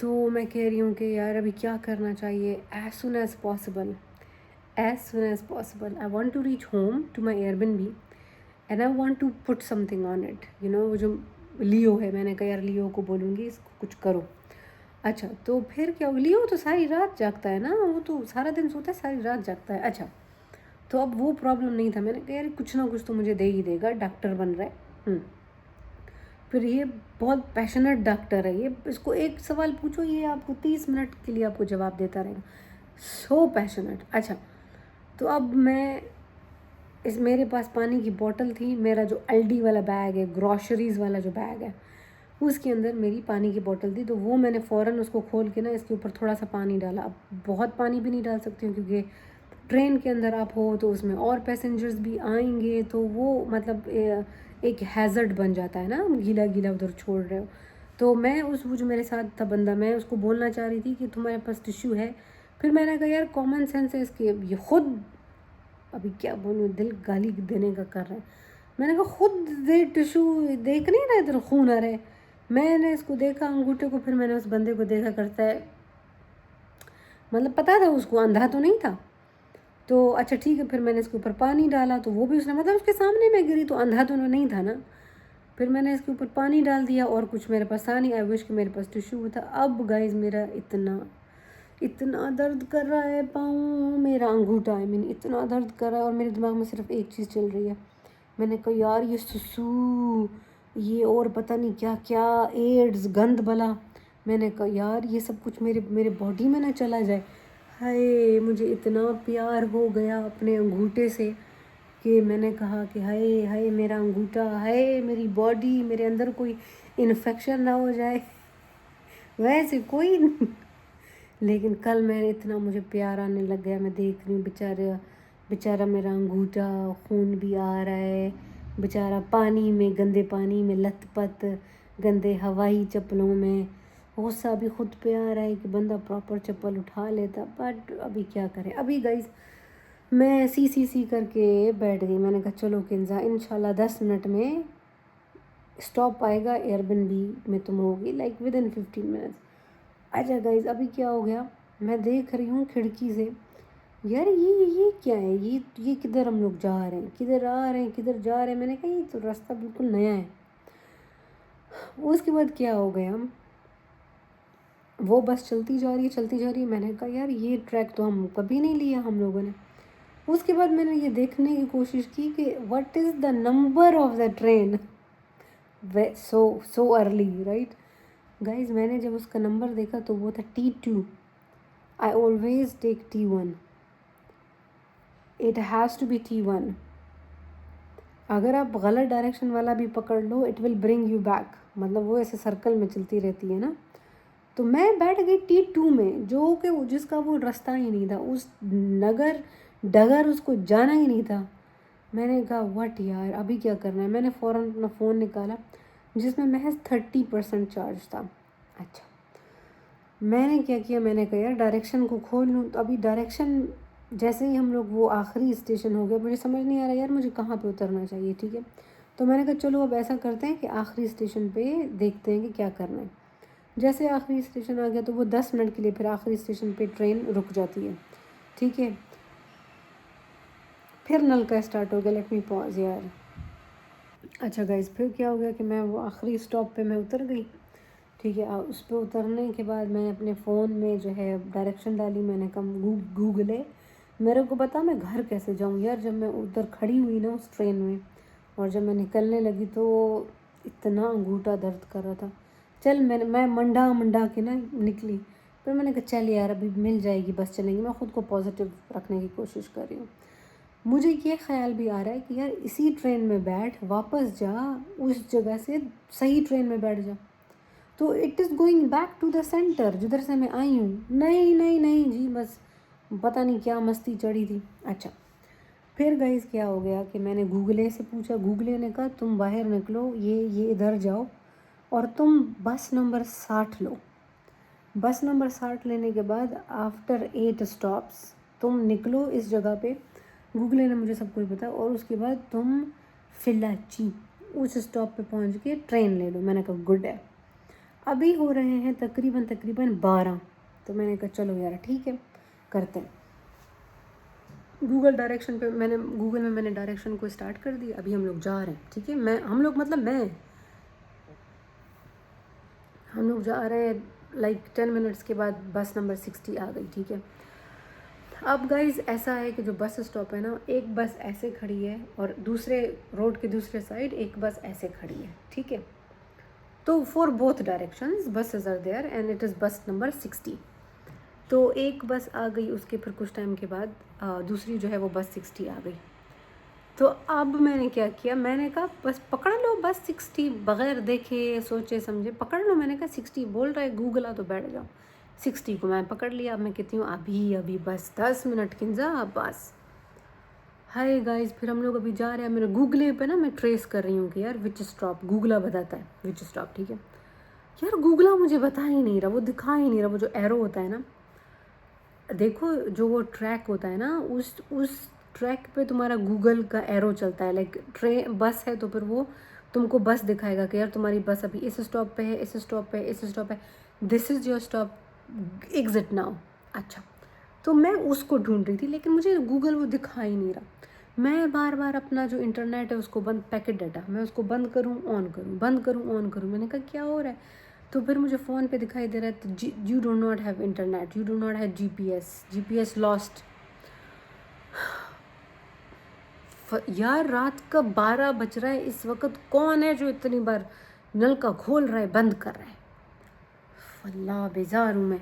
तो मैं कह रही हूँ कि यार अभी क्या करना चाहिए। As soon as possible I want to reach home to my Airbnb, and I want to put something on it. वो जो लियो है, मैंने कहा यार लियो को बोलूँगी इसको कुछ करो। अच्छा, तो फिर क्या हुआ? लियो तो सारी रात जागता है ना, वो तो सारा दिन सोता है, सारी रात जागता है। अच्छा, तो अब वो प्रॉब्लम नहीं था। मैंने कहा यार कुछ ना कुछ तो मुझे दे ही देगा, डॉक्टर बन रहा है। फिर ये बहुत पैशनेट डॉक्टर है, ये इसको एक सवाल पूछो ये आपको 30 मिनट के लिए आपको जवाब देता रहेगा, सो पैशनेट। अच्छा, तो अब मेरे पास पानी की बोतल थी, मेरा जो अल्डी वाला बैग है, ग्रॉसरीज़ वाला जो बैग है, उसके अंदर मेरी पानी की बोतल थी। तो वो मैंने फ़ौरन उसको खोल के ना इसके ऊपर थोड़ा सा पानी डाला। अब बहुत पानी भी नहीं डाल सकती हूँ क्योंकि ट्रेन के अंदर आप हो तो उसमें और पैसेंजर्स भी आएंगे, तो वो मतलब एक हैज़र्ड बन जाता है ना, गीला गीला उधर छोड़ रहे हो। तो मैं वो जो मेरे साथ था बंदा, मैं उसको बोलना चाह रही थी कि तुम्हारे पास टिश्यू है। फिर मैंने कहा यार कॉमन सेंस है इसके, ये खुद, अभी क्या बोलूँ, दिल गाली देने का कर रहा है। मैंने कहा खुद दे टिश्यू, देख नहीं रहा इधर खून आ रहा है। मैंने इसको देखा अंगूठे को, फिर मैंने उस बंदे को देखा करता है, मतलब पता था उसको, अंधा तो नहीं था। तो अच्छा ठीक है, फिर मैंने इसके ऊपर पानी डाला, तो वो भी उसने, मतलब उसके सामने मैं गिरी तो अंधा तो नहीं था ना। फिर मैंने इसके ऊपर पानी डाल दिया और कुछ मेरे पास था नहीं। आई विश कि मेरे पास टिश्यू था। अब गाइज मेरा इतना इतना दर्द कर रहा है पाँव, मेरा अंगूठा, आई मीन इतना दर्द कर रहा है, और मेरे दिमाग में सिर्फ एक चीज़ चल रही है। मैंने कहा यार ये सुसु, ये और पता नहीं क्या क्या, एड्स, गंद बला। मैंने कहा यार ये सब कुछ मेरे मेरे बॉडी में ना चला जाए। हाय, मुझे इतना प्यार हो गया अपने अंगूठे से कि मैंने कहा कि हाय हाय मेरा अंगूठा, हाय मेरी बॉडी, मेरे अंदर कोई इन्फेक्शन ना हो जाए। वैसे कोई लेकिन कल मैंने इतना, मुझे प्यार आने लग गया। मैं देख रही हूँ बेचारा मेरा अंगूठा, खून भी आ रहा है बेचारा, पानी में, गंदे पानी में लथपथ, गंदे हवाई चप्पलों में। गुस्सा भी खुद पे आ रहा है कि बंदा प्रॉपर चप्पल उठा लेता, बट अभी क्या करें। अभी गाइस मैं सी करके बैठ गई। मैंने कहा चलो किन्जा, इंशाल्लाह 10 मिनट में स्टॉप आएगा एयरबनबी में, तुम होगी लाइक विद इन 15 मिनट्स। अच्छा गाइज, अभी क्या हो गया, मैं देख रही हूँ खिड़की से, यार ये क्या है, ये किधर हम लोग जा रहे हैं, किधर आ रहे हैं, किधर जा रहे हैं। मैंने कहा ये तो रास्ता बिल्कुल नया है। उसके बाद क्या हो गया, वो बस चलती जा रही है, चलती जा रही है। मैंने कहा यार ये ट्रैक तो हम कभी नहीं लिया हम लोगों ने। उसके बाद मैंने ये देखने की कोशिश की कि what is the number of the train, way so early, right guys. मैंने जब उसका नंबर देखा तो वो था T2। I always take T1, it has to be T1। अगर आप गलत डायरेक्शन वाला भी पकड़ लो, it will bring you back, मतलब वो ऐसे सर्कल में चलती रहती है ना। तो मैं बैठ गई T2 में, जो कि जिसका वो रास्ता ही नहीं था, उस नगर डगर उसको जाना ही नहीं था। मैंने कहा व्हाट यार, अभी क्या करना है। मैंने फ़ौरन अपना फ़ोन निकाला जिसमें महज 30% चार्ज था। अच्छा, मैंने क्या किया, मैंने कहा यार डायरेक्शन को खोल लूँ। तो अभी डायरेक्शन, जैसे ही हम लोग, वो आखिरी स्टेशन हो गया, मुझे समझ नहीं आ रहा यार मुझे कहाँ पे उतरना चाहिए, ठीक है। तो मैंने कहा चलो अब ऐसा करते हैं कि आखिरी स्टेशन पे देखते हैं कि क्या करना है। जैसे आखिरी स्टेशन आ गया तो वो 10 मिनट के लिए फिर आखिरी स्टेशन पे ट्रेन रुक जाती है, ठीक है। फिर नल का स्टार्ट हो गया, लेट मी पॉज यार। अच्छा गाइज, फिर क्या हो गया कि मैं वो आखिरी स्टॉप पे मैं उतर गई, ठीक है। उस पर उतरने के बाद मैंने अपने फ़ोन में जो है डायरेक्शन डाली। मैंने कहा गूगल, मेरे को बता मैं घर कैसे जाऊँ यार। जब मैं उधर खड़ी हुई ना उस ट्रेन में, और जब मैं निकलने लगी तो इतना अंगूठा दर्द कर रहा था। चल मैं मंडा के ना निकली। फिर मैंने कहा चल यार अभी मिल जाएगी, बस चलेंगे। मैं ख़ुद को पॉजिटिव रखने की कोशिश कर रही हूँ। मुझे ये ख्याल भी आ रहा है कि यार इसी ट्रेन में बैठ, वापस जा उस जगह से, सही ट्रेन में बैठ जा, तो it is going back to the centre जिधर से मैं आई हूँ। नहीं नहीं नहीं जी, बस पता नहीं क्या मस्ती चढ़ी थी। अच्छा, फिर गाइस क्या हो गया कि मैंने गूगले से पूछा। गूगले ने कहा तुम बाहर निकलो, ये इधर जाओ और तुम बस नंबर 60 लो। बस नंबर 60 लेने के बाद आफ्टर 8 स्टॉप्स तुम निकलो इस जगह पे। गूगले ने मुझे सब कुछ बताया, और उसके बाद तुम फिलाची उस स्टॉप पे पहुंच के ट्रेन ले लो। मैंने कहा गुड है। अभी हो रहे हैं तकरीबन 12। तो मैंने कहा चलो यार ठीक है, करते हैं। गूगल में मैंने डायरेक्शन को स्टार्ट कर दिया। अभी हम लोग जा रहे हैं, ठीक है। हम लोग जा रहे हैं लाइक 10 मिनट्स के बाद बस नंबर 60 आ गई, ठीक है। अब गाइज ऐसा है कि जो बस स्टॉप है ना, एक बस ऐसे खड़ी है और दूसरे रोड के दूसरे साइड एक बस ऐसे खड़ी है, ठीक है। तो for both directions buses are there and it is bus number 60। तो एक बस आ गई, उसके फिर कुछ टाइम के बाद दूसरी जो है वो बस 60 आ गई। तो अब मैंने क्या किया, मैंने कहा बस पकड़ लो बस 60, बग़ैर देखे सोचे समझे पकड़ लो। मैंने कहा 60 बोल रहा है गूगल आ तो बैठ जाओ। 60 को मैं पकड़ लिया। अब मैं कहती हूँ अभी अभी बस 10 मिनट किंजा बस। हाय गाइस, फिर हम लोग अभी जा रहे हैं। मेरे गूगले पे ना मैं ट्रेस कर रही हूँ कि यार विच स्टॉप, गूगला बताता है विच स्टॉप, ठीक है। यार गूगला मुझे बता ही नहीं रहा, वो दिखा ही नहीं रहा। वो जो एरो होता है ना, देखो जो वो ट्रैक होता है ना, उस ट्रैक पे तुम्हारा गूगल का एरो चलता है। लाइक ट्रेन बस है तो फिर वो तुमको बस दिखाएगा कि यार तुम्हारी बस अभी इस स्टॉप पे है, इस स्टॉप पे, इस स्टॉप पे, this is your stop, exit now. अच्छा, तो मैं उसको ढूंढ रही थी लेकिन मुझे गूगल वो दिखा ही नहीं रहा। मैं बार बार अपना जो इंटरनेट है उसको बंद, पैकेट डाटा मैं उसको बंद करूँ ऑन करूँ, बंद करूँ ऑन करूँ। मैंने कहा क्या हो रहा है, तो फिर मुझे फ़ोन पे दिखाई दे रहा है तो you do not have internet, you do not have GPS lost. यार रात का 12 बज रहा है, इस वक्त कौन है जो इतनी बार नल का खोल रहा है बंद कर रहा है। अल्लाह बेजार हूँ मैं।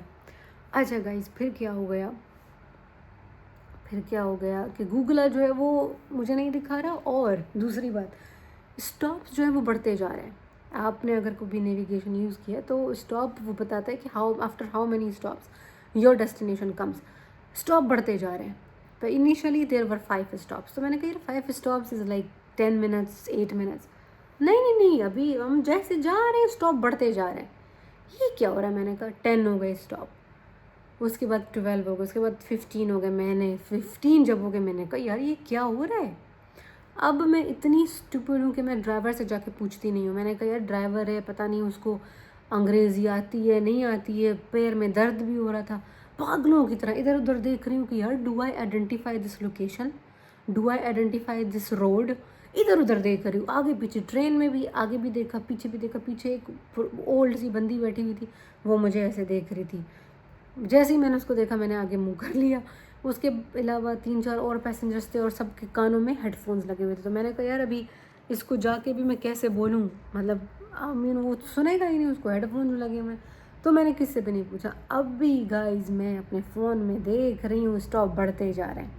अच्छा गाइस, फिर क्या हो गया कि गूगल जो है वो मुझे नहीं दिखा रहा। और दूसरी बात, स्टॉप्स जो है वो बढ़ते जा रहे हैं। आपने अगर कभी नेविगेशन यूज़ किया तो स्टॉप वो बताता है कि how many stops your destination comes. Stop बढ़ते जा रहे हैं। तो इनिशियली देयर वर 5 स्टॉप्स। तो मैंने कहा यार 5 stops is like 10 minutes 8 minutes. नहीं नहीं नहीं, अभी हम जैसे जा रहे हैं स्टॉप बढ़ते जा रहे हैं। ये क्या हो रहा है। मैंने कहा 10 हो गए स्टॉप, उसके बाद 12 हो गए, उसके बाद 15 हो गए। मैंने 15 जब हो गए मैंने कहा यार ये क्या हो रहा है। अब मैं इतनी स्टूपिड हूँ कि मैं ड्राइवर से जाके पूछती नहीं हूँ। मैंने कहा यार ड्राइवर है, पता नहीं उसको अंग्रेज़ी आती है नहीं आती है। पैर में दर्द भी हो रहा था, पागलों की तरह इधर उधर देख रही हूँ कि यार do I identify this location, do I identify this road. इधर उधर देख रही हूँ, आगे पीछे, ट्रेन में भी आगे भी देखा पीछे भी देखा। पीछे एक ओल्ड सी बंदी बैठी हुई थी, वो मुझे ऐसे देख रही थी। जैसे ही मैंने उसको देखा मैंने आगे मुंह कर लिया। उसके अलावा 3-4 और पैसेंजर्स थे और सबके कानों में हेडफोन्स लगे हुए थे। तो मैंने कहा यार अभी इसको जाके भी मैं कैसे बोलूँ, मतलब आई मीन वो सुनेगा ही नहीं, उसको हेडफोन जो लगे हुए हैं। तो मैंने किससे भी नहीं पूछा। अब भी गाइज मैं अपने फ़ोन में देख रही हूँ स्टॉप बढ़ते जा रहे हैं।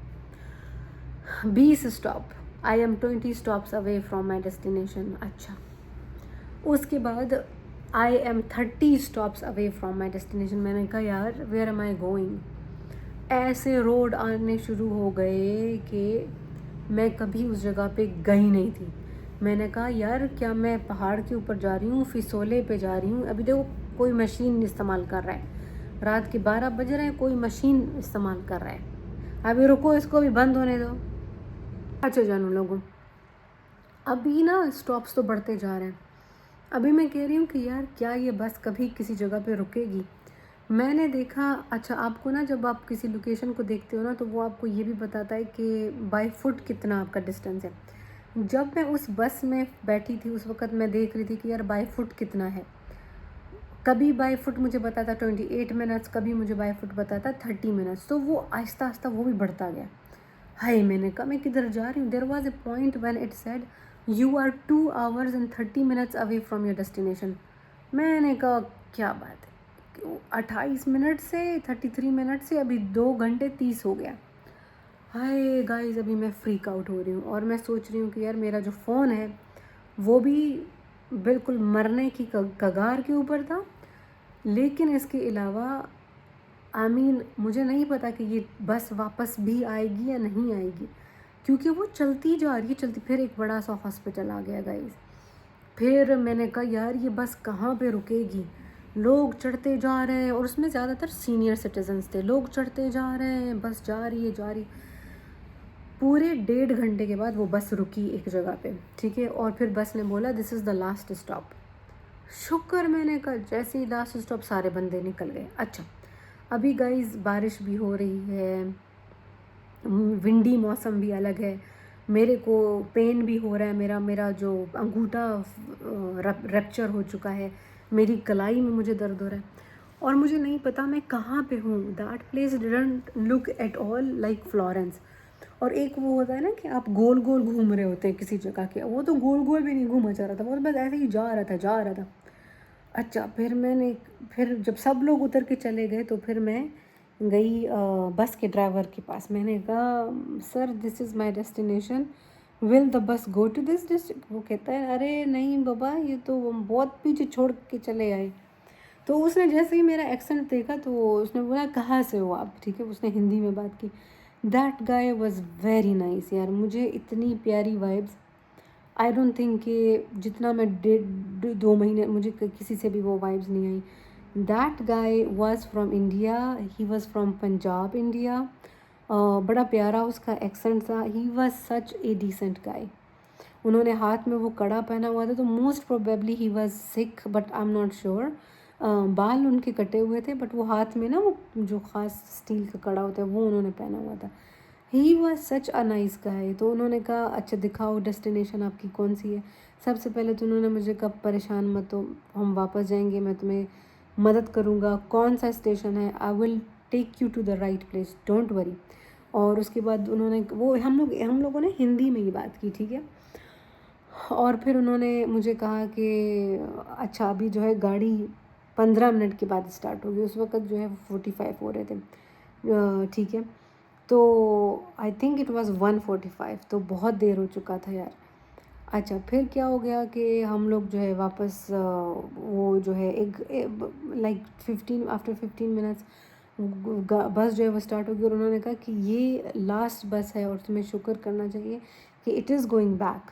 20 stop, I am 20 stops away from my destination. अच्छा, उसके बाद I am 30 stops away from my destination. मैंने कहा यार वेयर एम आई गोइंग। ऐसे रोड आने शुरू हो गए कि मैं कभी उस जगह पे गई नहीं थी। मैंने कहा यार क्या मैं पहाड़ के ऊपर जा रही हूँ, फिसोले पे जा रही हूँ। अभी देखो कोई मशीन इस्तेमाल कर रहा है, रात के 12 बज रहे हैं, कोई मशीन इस्तेमाल कर रहा है। अभी रुको, इसको भी बंद होने दो। अच्छा जानू लोगों, अभी ना स्टॉप्स तो बढ़ते जा रहे हैं। अभी मैं कह रही हूँ कि यार क्या ये बस कभी किसी जगह पे रुकेगी। मैंने देखा, अच्छा आपको ना जब आप किसी लोकेशन को देखते हो ना तो वो आपको ये भी बताता है कि बाय फुट कितना आपका डिस्टेंस है। जब मैं उस बस में बैठी थी उस वक्त मैं देख रही थी कि यार बाय फुट कितना है। कभी बाय फुट मुझे बताता 28 मिनट्स, कभी मुझे बाय फुट बताता 30 मिनट्स। तो वो आहिस्ता आहिस्ता वो भी बढ़ता गया। हाय, मैंने कहा मैं किधर जा रही हूँ। There was a point when it said you are 2 hours and 30 minutes away from your destination. मैंने कहा क्या बात है, 28 मिनट से 33 मिनट से अभी 2 घंटे 30 हो गया। हाय गाइस, अभी मैं फ्रीक आउट हो रही हूँ और मैं सोच रही हूँ कि यार मेरा जो फ़ोन है वो भी बिल्कुल मरने की कगार के ऊपर था। लेकिन इसके अलावा आई मीन मुझे नहीं पता कि ये बस वापस भी आएगी या नहीं आएगी, क्योंकि वो चलती जा रही है चलती। फिर एक बड़ा सा हॉस्पिटल आ गया गाइस। फिर मैंने कहा यार ये बस कहाँ पे रुकेगी। लोग चढ़ते जा रहे हैं और उसमें ज़्यादातर सीनियर सिटीजन्स थे। लोग चढ़ते जा रहे हैं, बस जा रही है। पूरे 1.5 घंटे के बाद वो बस रुकी एक जगह पे, ठीक है। और फिर बस ने बोला this is the last stop. शुक्र, मैंने कहा जैसे ही लास्ट स्टॉप सारे बंदे निकल गए। अच्छा, अभी गाइस बारिश भी हो रही है, विंडी मौसम भी अलग है। मेरे को पेन भी हो रहा है, मेरा जो अंगूठा रप्चर हो चुका है, मेरी कलाई में मुझे दर्द हो रहा है। और मुझे नहीं पता मैं कहाँ पे हूँ। That place didn't look at all like Florence. और एक वो होता है ना कि आप गोल गोल घूम रहे होते हैं किसी जगह के, वो तो गोल गोल भी नहीं घूमा जा रहा था, वो तो बस ऐसे ही जा रहा था जा रहा था। अच्छा, फिर जब सब लोग उतर के चले गए तो फिर मैं गई बस के ड्राइवर के पास। मैंने कहा sir this is my destination, will the bus go to this district? वो कहता है अरे नहीं बाबा, ये तो हम बहुत पीछे छोड़ के चले आए। तो उसने जैसे ही मेरा एक्सेंट देखा तो उसने बोला कहाँ से हो आप, ठीक है, उसने हिंदी में बात की। That guy was very nice यार, मुझे इतनी प्यारी वाइब्स आई डोंट थिंक कि जितना मैं 1.5-2 महीने मुझे किसी से भी वो वाइब्स नहीं आई। That guy was from India, he was from Punjab India. बड़ा प्यारा उसका एक्सेंट था, he was such A decent guy. उन्होंने हाथ में वो कड़ा पहना हुआ था, तो most probably he was sick, but I am not sure. बाल उनके कटे हुए थे, बट वो हाथ में ना वो जो ख़ास स्टील का कड़ा होता है वो उन्होंने पहना हुआ था। He was such a nice guy. तो उन्होंने कहा अच्छा दिखाओ डेस्टिनेशन आपकी कौन सी है। सबसे पहले तो उन्होंने मुझे कहा परेशान मत हो, हम वापस जाएंगे, मैं तुम्हें मदद करूँगा, कौन सा स्टेशन है, I will take you to the right place, don't worry. और उसके बाद उन्होंने वो हम लोगों ने हिंदी में ही बात की, ठीक है। और फिर उन्होंने मुझे कहा कि अच्छा अभी जो है गाड़ी 15 मिनट के बाद स्टार्ट होगी, उस वक्त जो है 45 हो रहे थे, ठीक है। तो आई थिंक इट वाज 1:45, तो बहुत देर हो चुका था यार। अच्छा फिर क्या हो गया कि हम लोग जो है वापस वो जो है लाइक 15 मिनट्स बस जो है वो स्टार्ट होगी, और उन्होंने कहा कि ये लास्ट बस है और तुम्हें शुक्र करना चाहिए कि it is going back.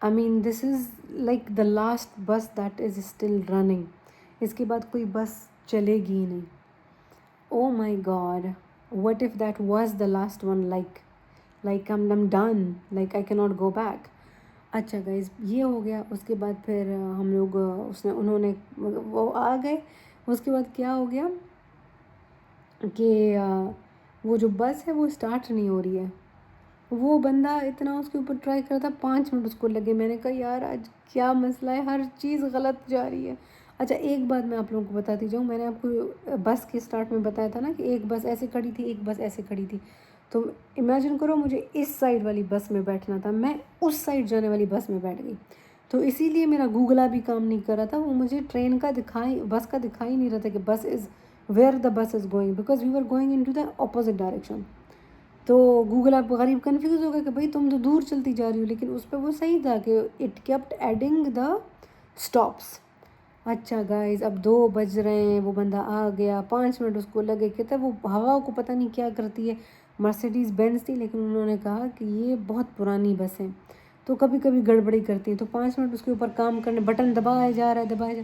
I mean this is like the last bus that is still running. इसके बाद कोई बस चलेगी ही नहीं। Oh my god, what if that was the last one, like I'm done, like I cannot go back। अच्छा guys ये हो गया। उसके बाद फिर हम लोग उसने उन्होंने वो आ गए। उसके बाद क्या हो गया कि वो जो बस है वो स्टार्ट नहीं हो रही है। वो बंदा इतना उसके ऊपर ट्राई करता, 5 मिनट उसको लगे। मैंने कहा यार आज क्या मसला है, हर चीज़ गलत जा रही है। अच्छा एक बात मैं आप लोगों को बताती जाऊँ, मैंने आपको बस के स्टार्ट में बताया था ना कि एक बस ऐसे खड़ी थी, एक बस ऐसे खड़ी थी। तो इमेजिन करो मुझे इस साइड वाली बस में बैठना था, मैं उस साइड जाने वाली बस में बैठ गई। तो इसीलिए मेरा गूगला भी काम नहीं कर रहा था, वो मुझे ट्रेन का बस का दिखाई नहीं रहा था कि bus is where the bus is going, because we were going in to the opposite direction. तो गूगल आप गरीब कन्फ्यूज़ हो गया कि भाई तुम तो दूर चलती जा रही हो, लेकिन उस पर वो सही था कि it kept adding the stops. अच्छा गाइस अब 2 बज रहे हैं, वो बंदा आ गया, 5 मिनट उसको लगे। कहता है वो हवा को पता नहीं क्या करती है, मर्सिडीज़ बेंज थी, लेकिन उन्होंने कहा कि ये बहुत पुरानी बस है तो कभी कभी गड़बड़ी करती है। तो 5 मिनट उसके ऊपर काम करने, बटन दबाया जा रहा है दबाया जा।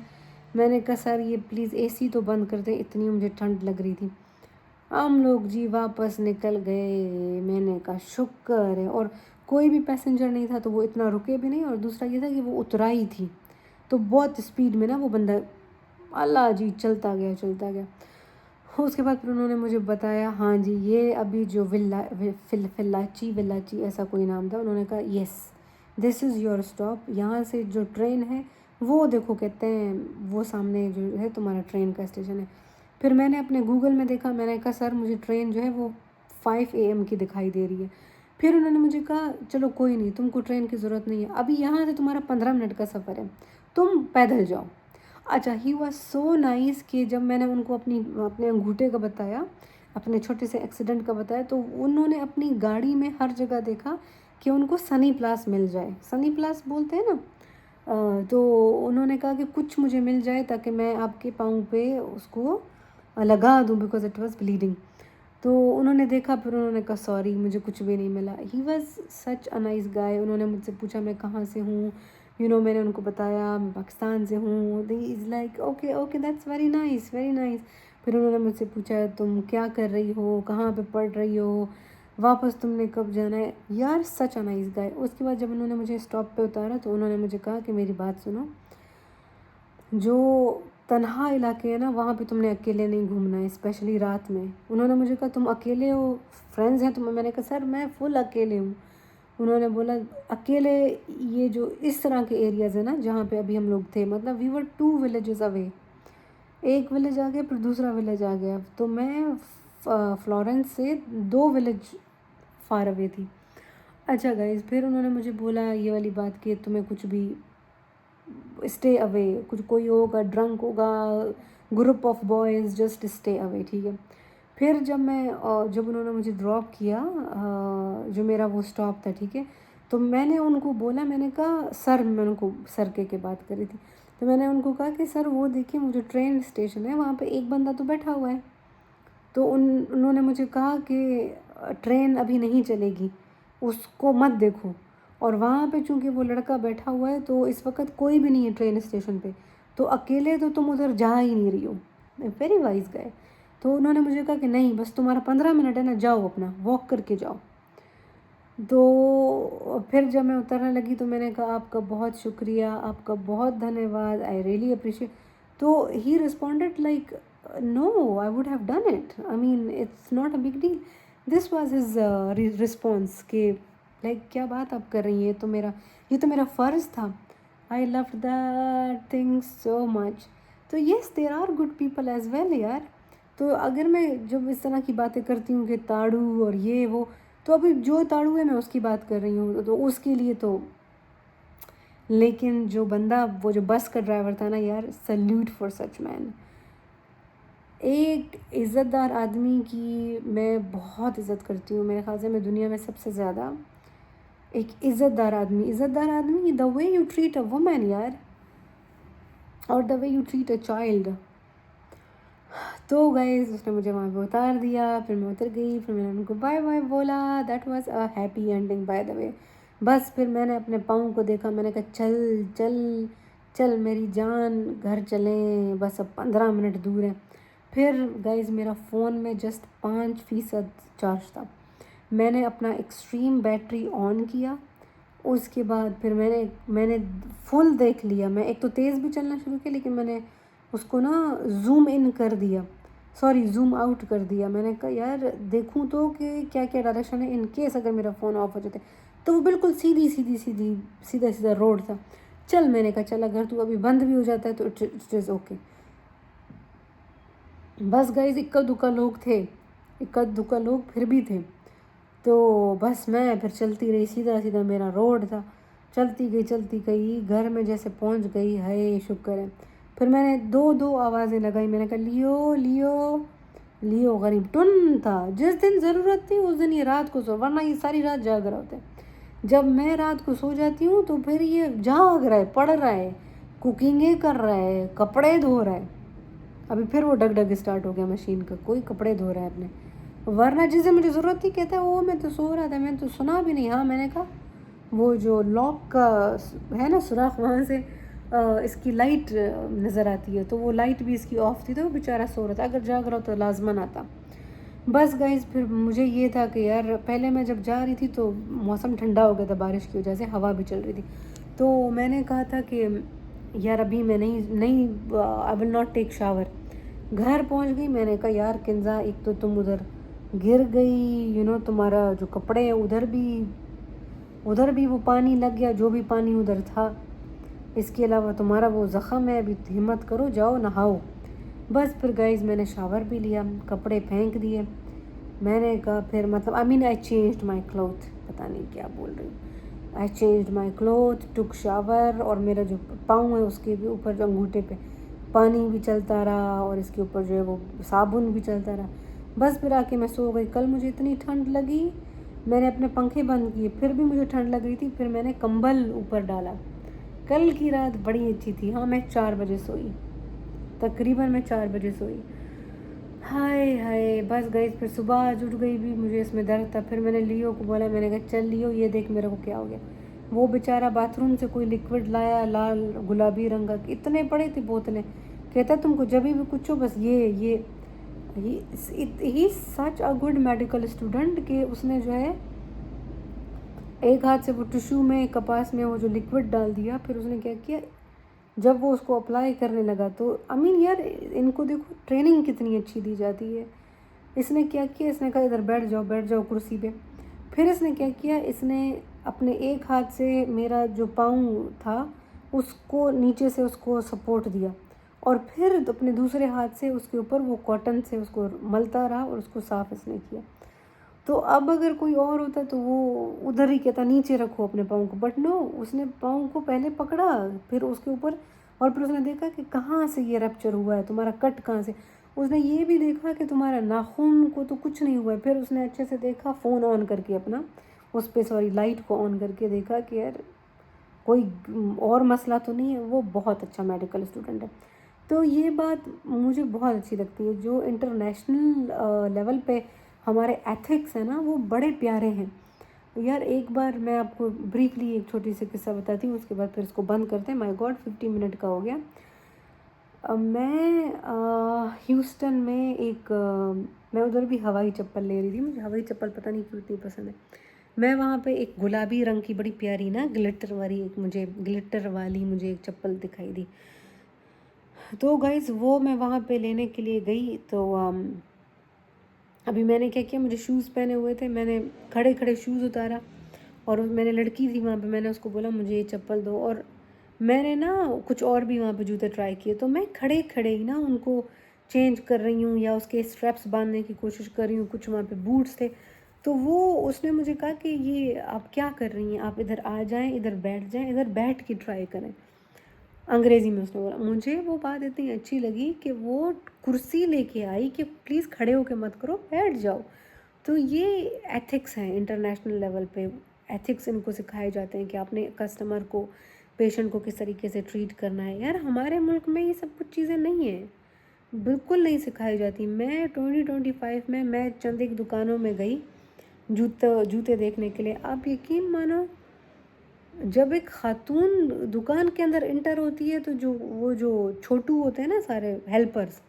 मैंने कहा सर ये प्लीज़ एसी तो बंद कर दें, इतनी मुझे ठंड लग रही थी। हम लोग जी वापस निकल गए। मैंने कहा शुक्र है। और कोई भी पैसेंजर नहीं था तो वो इतना रुके भी नहीं, और दूसरा ये था कि वो उतरा ही थी, तो बहुत स्पीड में ना वो बंदा अल्लाह जी चलता गया चलता गया। उसके बाद फिर उन्होंने मुझे बताया हाँ जी ये अभी जो विल्लाची ऐसा कोई नाम था। उन्होंने कहा yes this is your stop, यहाँ से जो ट्रेन है वो देखो, कहते हैं वो सामने जो है तुम्हारा ट्रेन का स्टेशन है। फिर मैंने अपने गूगल में देखा, मैंने कहा सर मुझे ट्रेन जो है वो 5 AM की दिखाई दे रही है। फिर उन्होंने मुझे कहा चलो कोई नहीं, तुमको ट्रेन की ज़रूरत नहीं है, अभी यहाँ से तुम्हारा 15 मिनट का सफ़र है, तुम पैदल जाओ। अच्छा ही वॉज सो नाइस कि जब मैंने उनको अपने अंगूठे का बताया, अपने छोटे से एक्सीडेंट का बताया, तो उन्होंने अपनी गाड़ी में हर जगह देखा कि उनको सनी प्लास मिल जाए। सनी प्लास बोलते हैं ना। तो उन्होंने कहा कि कुछ मुझे मिल जाए ताकि मैं आपके पाँव पे उसको लगा दूँ, बिकॉज इट वाज ब्लीडिंग। तो उन्होंने देखा, फिर उन्होंने कहा सॉरी मुझे कुछ भी नहीं मिला। He was such a nice guy. उन्होंने मुझसे पूछा मैं कहाँ से हूँ, मैंने उनको बताया मैं पाकिस्तान से हूँ। They is like okay okay that's very nice very nice. फिर उन्होंने मुझसे पूछा तुम क्या कर रही हो, कहाँ पे पढ़ रही हो, वापस तुमने कब जाना है। यार सच अ नाइस गाय। उसके बाद जब उन्होंने मुझे स्टॉप पे उतारा तो उन्होंने मुझे कहा कि मेरी बात सुनो, जो तन्हा इलाके हैं ना वहाँ पे तुमने अकेले नहीं घूमना है, स्पेशली रात में। उन्होंने मुझे कहा तुम अकेले हो, फ्रेंड्स हैं तुम्हें? मैंने कहा सर मैं फुल अकेले हूँ। उन्होंने बोला अकेले, ये जो इस तरह के एरियाज़ है ना जहाँ पे अभी हम लोग थे, मतलब वी वर 2 विलेजेस अवे, एक विलेज आ गया, फिर दूसरा विलेज आ गया, तो मैं फ्लोरेंस से 2 विलेज फार अवे थी। अच्छा गाइज़, फिर उन्होंने मुझे बोला ये वाली बात कि तुम्हें कुछ भी स्टे अवे, कुछ कोई होगा ड्रंक होगा, group of boys, just stay away, ठीक है। फिर जब उन्होंने मुझे ड्रॉप किया, जो मेरा वो स्टॉप था, ठीक है, तो मैंने उनको बोला, मैंने कहा सर, मैं उनको सर के बात कर रही थी, तो मैंने उनको कहा कि सर वो देखिए वो जो ट्रेन स्टेशन है वहाँ पे एक बंदा तो बैठा हुआ है। तो उन्होंने मुझे कहा कि ट्रेन अभी नहीं चलेगी, उसको मत देखो। और वहाँ पे चूँकि वो लड़का बैठा हुआ है तो इस वक्त कोई भी नहीं है ट्रेन स्टेशन पे, तो अकेले तो तुम उधर जा ही नहीं रही हो। वेरी वाइज गए। तो उन्होंने मुझे कहा कि नहीं, बस तुम्हारा 15 मिनट है ना, जाओ अपना वॉक करके जाओ। तो फिर जब मैं उतरने लगी तो मैंने कहा आपका बहुत शुक्रिया, आपका बहुत धन्यवाद, आई रियली अप्रिशिएट। तो he responded like no, I would have done it, I mean it's not a big deal. This was his response कि लाइक क्या बात आप कर रही हैं, ये तो मेरा फ़र्ज़ था। I love that thing so much. तो yes, there are good people as well यार। तो अगर मैं जब इस तरह की बातें करती हूँ कि ताड़ू और ये वो, तो अभी जो ताड़ू है मैं उसकी बात कर रही हूँ, तो उसके लिए तो, लेकिन जो बंदा, वो जो बस का ड्राइवर था ना यार, सल्यूट फॉर सच मैन। एक इज़्ज़तदार आदमी की मैं बहुत इज़्ज़त करती हूँ। मेरे ख्याल से मैं दुनिया में सबसे ज़्यादा एक इज़्ज़तदार आदमी the way you treat a woman यार, और the way you treat a child. तो गाइस उसने मुझे वहाँ पे उतार दिया, फिर मैं उतर गई, फिर मैंने उनको बाय बाय बोला। That was a happy ending by the way. बस फिर मैंने अपने पाँव को देखा, मैंने कहा चल चल चल मेरी जान, घर चलें, बस अब 15 मिनट दूर है। फिर गाइस मेरा फ़ोन में जस्ट 5% चार्ज था। मैंने अपना एक्सट्रीम बैटरी ऑन किया, उसके बाद फिर मैंने फुल देख लिया। मैं एक तो तेज़ भी चलना शुरू किया, लेकिन मैंने उसको ना ज़ूम इन कर दिया, सॉरी ज़ूम आउट कर दिया। मैंने कहा यार देखूं तो कि क्या क्या डायरेक्शन है, इन केस अगर मेरा फ़ोन ऑफ हो जाता। तो वो बिल्कुल सीधा सीधा रोड था। चल, मैंने कहा चल अगर तू अभी बंद भी हो जाता है तो इट इज़ ओके। बस गाइस इक्का दुक्का लोग फिर भी थे। तो बस मैं फिर चलती रही, सीधा सीधा मेरा रोड था, चलती गई, घर में जैसे पहुंच गई, हाय शुक्र है। फिर मैंने दो आवाज़ें लगाई, मैंने कहा लियो लियो लियो। गरीब टुन था, जिस दिन ज़रूरत थी उस दिन ये रात को सो, वरना ये सारी रात जाग रहा होता है। जब मैं रात को सो जाती हूँ तो फिर ये जाग रहा है, पढ़ रहा है, कुकिंगें कर रहा है, कपड़े धो रहा है। अभी फिर वो डग स्टार्ट हो गया मशीन का, कोई कपड़े धो रहा है अपने। वरना जिसे मुझे ज़रूरत थी कहता है वो मैं तो सो रहा था, मैंने तो सुना भी नहीं। हाँ, मैंने कहा वो जो लॉक का है ना सुराख, वहाँ से इसकी लाइट नज़र आती है, तो वो लाइट भी इसकी ऑफ थी, तो वो बेचारा सो रहा था। अगर जाग रहा तो लाजमन आता। बस गाइज फिर मुझे ये था कि यार पहले मैं जब जा रही थी तो मौसम ठंडा हो गया था, बारिश की वजह से हवा भी चल रही थी। तो मैंने कहा था कि यार अभी मैं नहीं I will not take shower. घर पहुंच गई, मैंने कहा यार किंजा, एक तो तुम उधर गिर गई, तुम्हारा जो कपड़े हैं उधर भी वो पानी लग गया, जो भी पानी उधर था। इसके अलावा तुम्हारा वो ज़ख़म है, अभी हिम्मत करो जाओ नहाओ। बस फिर गाइज मैंने शावर भी लिया, कपड़े फेंक दिए। मैंने कहा फिर मतलब आई चेंज्ड माई क्लोथ, पता नहीं क्या बोल रही हूँ। आई changed my cloth, took shower, और मेरा जो पाँव है उसके भी ऊपर जो अंगूठे पे पानी भी चलता रहा, और इसके ऊपर जो है वो साबुन भी चलता रहा। बस फिर आके मैं सो गई। कल मुझे इतनी ठंड लगी, मैंने अपने पंखे बंद किए, फिर भी मुझे ठंड लग रही थी, फिर मैंने कंबल ऊपर डाला। कल की रात बड़ी अच्छी थी। हाँ, मैं 4 बजे सोई, तकरीबन मैं 4 बजे सोई। हाय हाय, बस गई। फिर सुबह आज उठ गई भी, मुझे इसमें दर्द था। फिर मैंने लियो को बोला, मैंने कहा चल लियो ये देख मेरे को क्या हो गया। वो बेचारा बाथरूम से कोई लिक्विड लाया, लाल गुलाबी रंग का, इतने पड़े थे बोतलें। कहता तुमको जब भी कुछ हो बस ये ही सच अ गुड मेडिकल स्टूडेंट कि उसने जो है एक हाथ से वो टिश्यू में कपास में वो जो लिक्विड डाल दिया। फिर उसने क्या किया, जब वो उसको अप्लाई करने लगा तो यार इनको देखो ट्रेनिंग कितनी अच्छी दी जाती है। इसने क्या किया, इसने कहा इधर बैठ जाओ कुर्सी पे। फिर इसने क्या किया, इसने अपने एक हाथ से मेरा जो पाँव था उसको नीचे से उसको सपोर्ट दिया, और फिर तो अपने दूसरे हाथ से उसके ऊपर वो कॉटन से उसको मलता रहा और उसको साफ़ इसने किया। तो अब अगर कोई और होता तो वो उधर ही कहता नीचे रखो अपने पाँव को, बट नो, उसने पाँव को पहले पकड़ा, फिर उसके ऊपर, और फिर उसने देखा कि कहाँ से ये रप्चर हुआ है, तुम्हारा कट कहाँ से। उसने ये भी देखा कि तुम्हारा नाखून को तो कुछ नहीं हुआ है। फिर उसने अच्छे से देखा, फ़ोन ऑन करके अपना, उस पर सॉरी लाइट को ऑन करके देखा कि यार कोई और मसला तो नहीं है। वो बहुत अच्छा मेडिकल स्टूडेंट है। तो ये बात मुझे बहुत अच्छी लगती है, जो इंटरनेशनल लेवल पे हमारे एथिक्स हैं ना, वो बड़े प्यारे हैं यार। एक बार मैं आपको ब्रीफली एक छोटी सी किस्सा बताती हूँ, उसके बाद फिर इसको बंद करते हैं। माय गॉड 50 मिनट का हो गया। मैं ह्यूस्टन में मैं उधर भी हवाई चप्पल ले रही थी। मुझे हवाई चप्पल पता नहीं क्यों इतनी पसंद है। मैं वहाँ पे एक गुलाबी रंग की बड़ी प्यारी ना ग्लिटर वाली मुझे एक चप्पल दिखाई दी। तो गाइज़ वो मैं वहाँ पे लेने के लिए गई। तो अभी मैंने क्या किया, मुझे शूज़ पहने हुए थे, मैंने खड़े खड़े शूज़ उतारा, और मैंने लड़की थी वहाँ पे, मैंने उसको बोला मुझे ये चप्पल दो। और मैंने ना कुछ और भी वहाँ पे जूते ट्राई किए, तो मैं खड़े खड़े ही ना उनको चेंज कर रही हूँ या उसके स्ट्रैप्स बांधने की कोशिश कर रही हूँ। कुछ वहाँ पे बूट्स थे, तो वो उसने मुझे कहा कि ये आप क्या कर रही हैं, आप इधर आ जाएं, इधर बैठ जाएं, इधर बैठ के ट्राई करें। अंग्रेज़ी में उसने बोला। मुझे वो बात इतनी अच्छी लगी कि वो कुर्सी लेके आई कि प्लीज़ खड़े होके मत करो, बैठ जाओ। तो ये एथिक्स हैं इंटरनेशनल लेवल पे। एथिक्स इनको सिखाए जाते हैं कि आपने कस्टमर को, पेशेंट को किस तरीके से ट्रीट करना है। यार हमारे मुल्क में ये सब कुछ चीज़ें नहीं हैं, बिल्कुल नहीं सिखाई जाती। मैं 2025 में मैं चंद एक दुकानों में गई जूते देखने के लिए। आप यकीन मानो, जब एक खातून दुकान के अंदर इंटर होती है तो जो छोटू होते हैं ना सारे हेल्पर्स,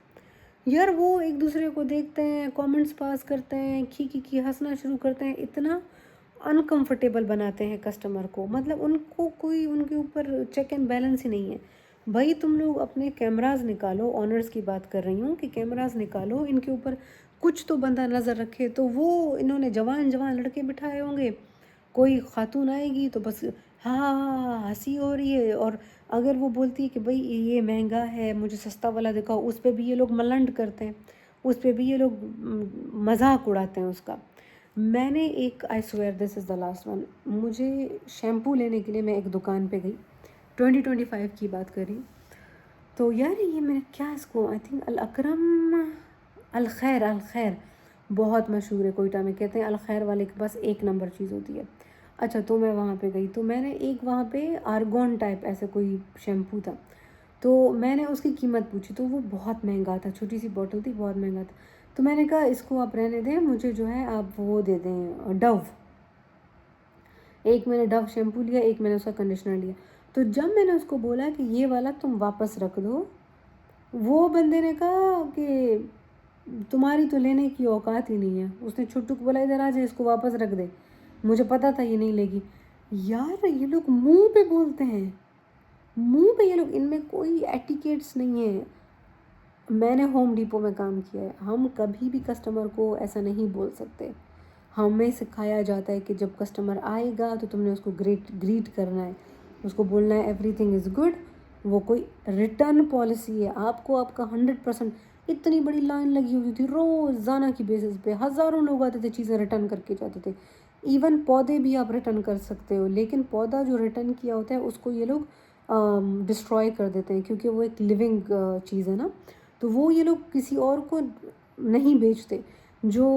यार वो एक दूसरे को देखते हैं, कमेंट्स पास करते हैं, खी हंसना शुरू करते हैं, इतना अनकंफर्टेबल बनाते हैं कस्टमर को। मतलब उनको कोई उनके ऊपर चेक एंड बैलेंस ही नहीं है। भाई तुम लोग अपने कैमराज निकालो, ऑनर्स की बात कर रही हूँ कि कैमराज निकालो, इनके ऊपर कुछ तो बंदा नज़र रखे। तो वो इन्होंने जवान जवान लड़के बिठाए होंगे, कोई खातून आएगी तो बस हाँ हाँ हाँ हाँ, हंसी हो रही है। और अगर वो बोलती है कि भाई ये महंगा है, मुझे सस्ता वाला दिखाओ, उस पर भी ये लोग मलंड करते हैं, उस पर भी ये लोग मजाक उड़ाते हैं उसका। मैंने एक, I swear this is the last one, मुझे शैम्पू लेने के लिए मैं एक दुकान पे गई, 2025 की बात करी। तो यार ये मैंने क्या इसको, आई थिंक अल अकरम, अल खैर बहुत मशहूर है कोयटा में, कहते हैं अल खैर वाले के पास एक नंबर चीज़ होती है। अच्छा, तो मैं वहाँ पे गई, तो मैंने एक वहाँ पे आर्गॉन टाइप ऐसा कोई शैम्पू था, तो मैंने उसकी कीमत पूछी, तो वो बहुत महंगा था, छोटी सी बॉटल थी, बहुत महंगा था। तो मैंने कहा इसको आप रहने दें, मुझे जो है आप वो दे दें डव। एक मैंने डव शैम्पू लिया, एक मैंने उसका कंडीशनर लिया। तो जब मैंने उसको बोला कि ये वाला तुम वापस रख दो, वो बंदे ने कहा कि तुम्हारी तो लेने की औकात ही नहीं है। उसने छुट्टू को बोला इधर आ जाए, इसको वापस रख दे, मुझे पता था ये नहीं लेगी। यार ये लोग मुंह पे बोलते हैं, मुंह पे, ये लोग, इनमें कोई एटिकेट्स नहीं है। मैंने होम डिपो में काम किया है, हम कभी भी कस्टमर को ऐसा नहीं बोल सकते। हमें सिखाया जाता है कि जब कस्टमर आएगा तो तुमने उसको ग्रीट करना है, उसको बोलना है एवरीथिंग इज़ गुड। वो कोई रिटर्न पॉलिसी है, आपको आपका 100%। इतनी बड़ी लाइन लगी हुई थी रोज़ाना की बेसिस पे, हज़ारों लोग आते थे चीज़ें रिटर्न करके जाते थे। इवन पौधे भी आप रिटर्न कर सकते हो, लेकिन पौधा जो रिटर्न किया होता है उसको ये लोग डिस्ट्रॉय कर देते हैं, क्योंकि वो एक लिविंग चीज़ है ना। तो वो ये लोग किसी और को नहीं बेचते। जो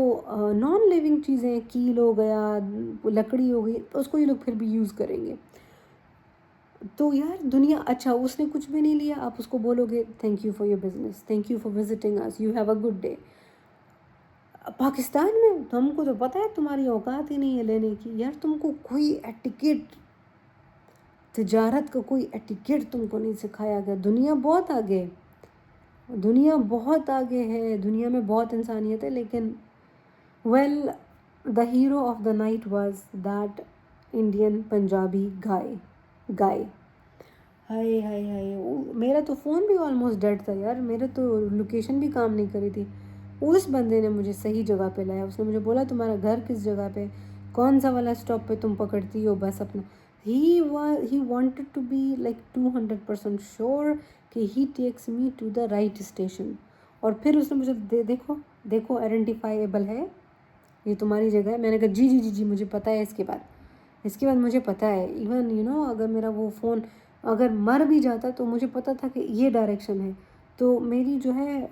नॉन लिविंग चीज़ें, कील हो गया, लकड़ी हो गई, तो उसको ये लोग फिर भी यूज़ करेंगे। तो यार दुनिया, अच्छा उसने कुछ भी नहीं लिया, आप उसको बोलोगे thank you for your business, thank you for visiting us, you have a good day. Pakistan में तुमको तो पता है तुम्हारी औकात ही नहीं है लेने की। यार तुमको कोई एटिकेट, तिजारत का कोई एटिकेट तुमको नहीं सिखाया गया। दुनिया बहुत आगे है, दुनिया बहुत आगे है, दुनिया में बहुत इंसानियत है, लेकिन well the hero of the night was that Indian Punjabi guy. हाय हाय हाय, मेरा तो फ़ोन भी ऑलमोस्ट डेड था यार, मेरे तो लोकेशन भी काम नहीं करी थी। उस बंदे ने मुझे सही जगह पे लाया, उसने मुझे बोला तुम्हारा घर किस जगह पे, कौन सा वाला स्टॉप पे तुम पकड़ती हो, बस अपना। He wanted to be like 200% sure कि he takes me to the right station. और फिर उसने मुझे देखो देखो आइडेंटिफाइबल है, ये तुम्हारी जगह है। मैंने कहा जी जी जी जी मुझे पता है। इसके बाद मुझे पता है, इवन अगर मेरा वो फ़ोन अगर मर भी जाता तो मुझे पता था कि ये डायरेक्शन है। तो मेरी जो है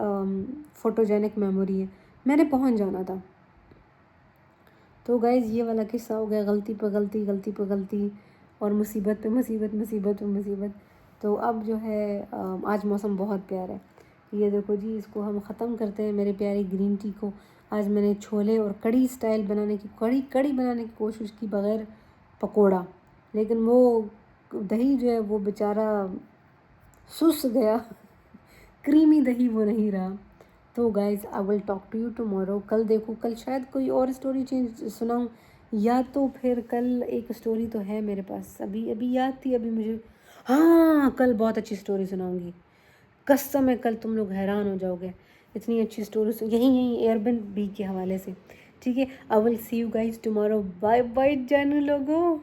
फ़ोटोजेनिक मेमोरी है, मैंने पहुंच जाना था। तो गाइज़ ये वाला किस्सा हो गया, गलती पर गलती, गलती पर गलती, और मुसीबत पे मुसीबत, मुसीबत पे मुसीबत। तो अब जो है आज मौसम बहुत प्यारा है। ये देखो जी, इसको हम ख़त्म करते हैं मेरे प्यारी ग्रीन टी को। आज मैंने छोले और कड़ी स्टाइल बनाने की कड़ी बनाने की कोशिश की, बग़ैर पकोड़ा, लेकिन वो दही जो है वो बेचारा सुस गया क्रीमी दही वो नहीं रहा। तो guys I will talk to you tomorrow. कल देखो, कल शायद कोई और स्टोरी चेंज सुनाऊँ, या तो फिर कल एक स्टोरी तो है मेरे पास, अभी अभी याद थी अभी मुझे। हाँ, कल बहुत अच्छी स्टोरी सुनाऊँगी, कसम है। कल तुम लोग हैरान हो जाओगे, इतनी अच्छी स्टोरी यहीं एयरबनबी के हवाले से। ठीक है, I will see you guys tomorrow. Bye bye जानू लोगों।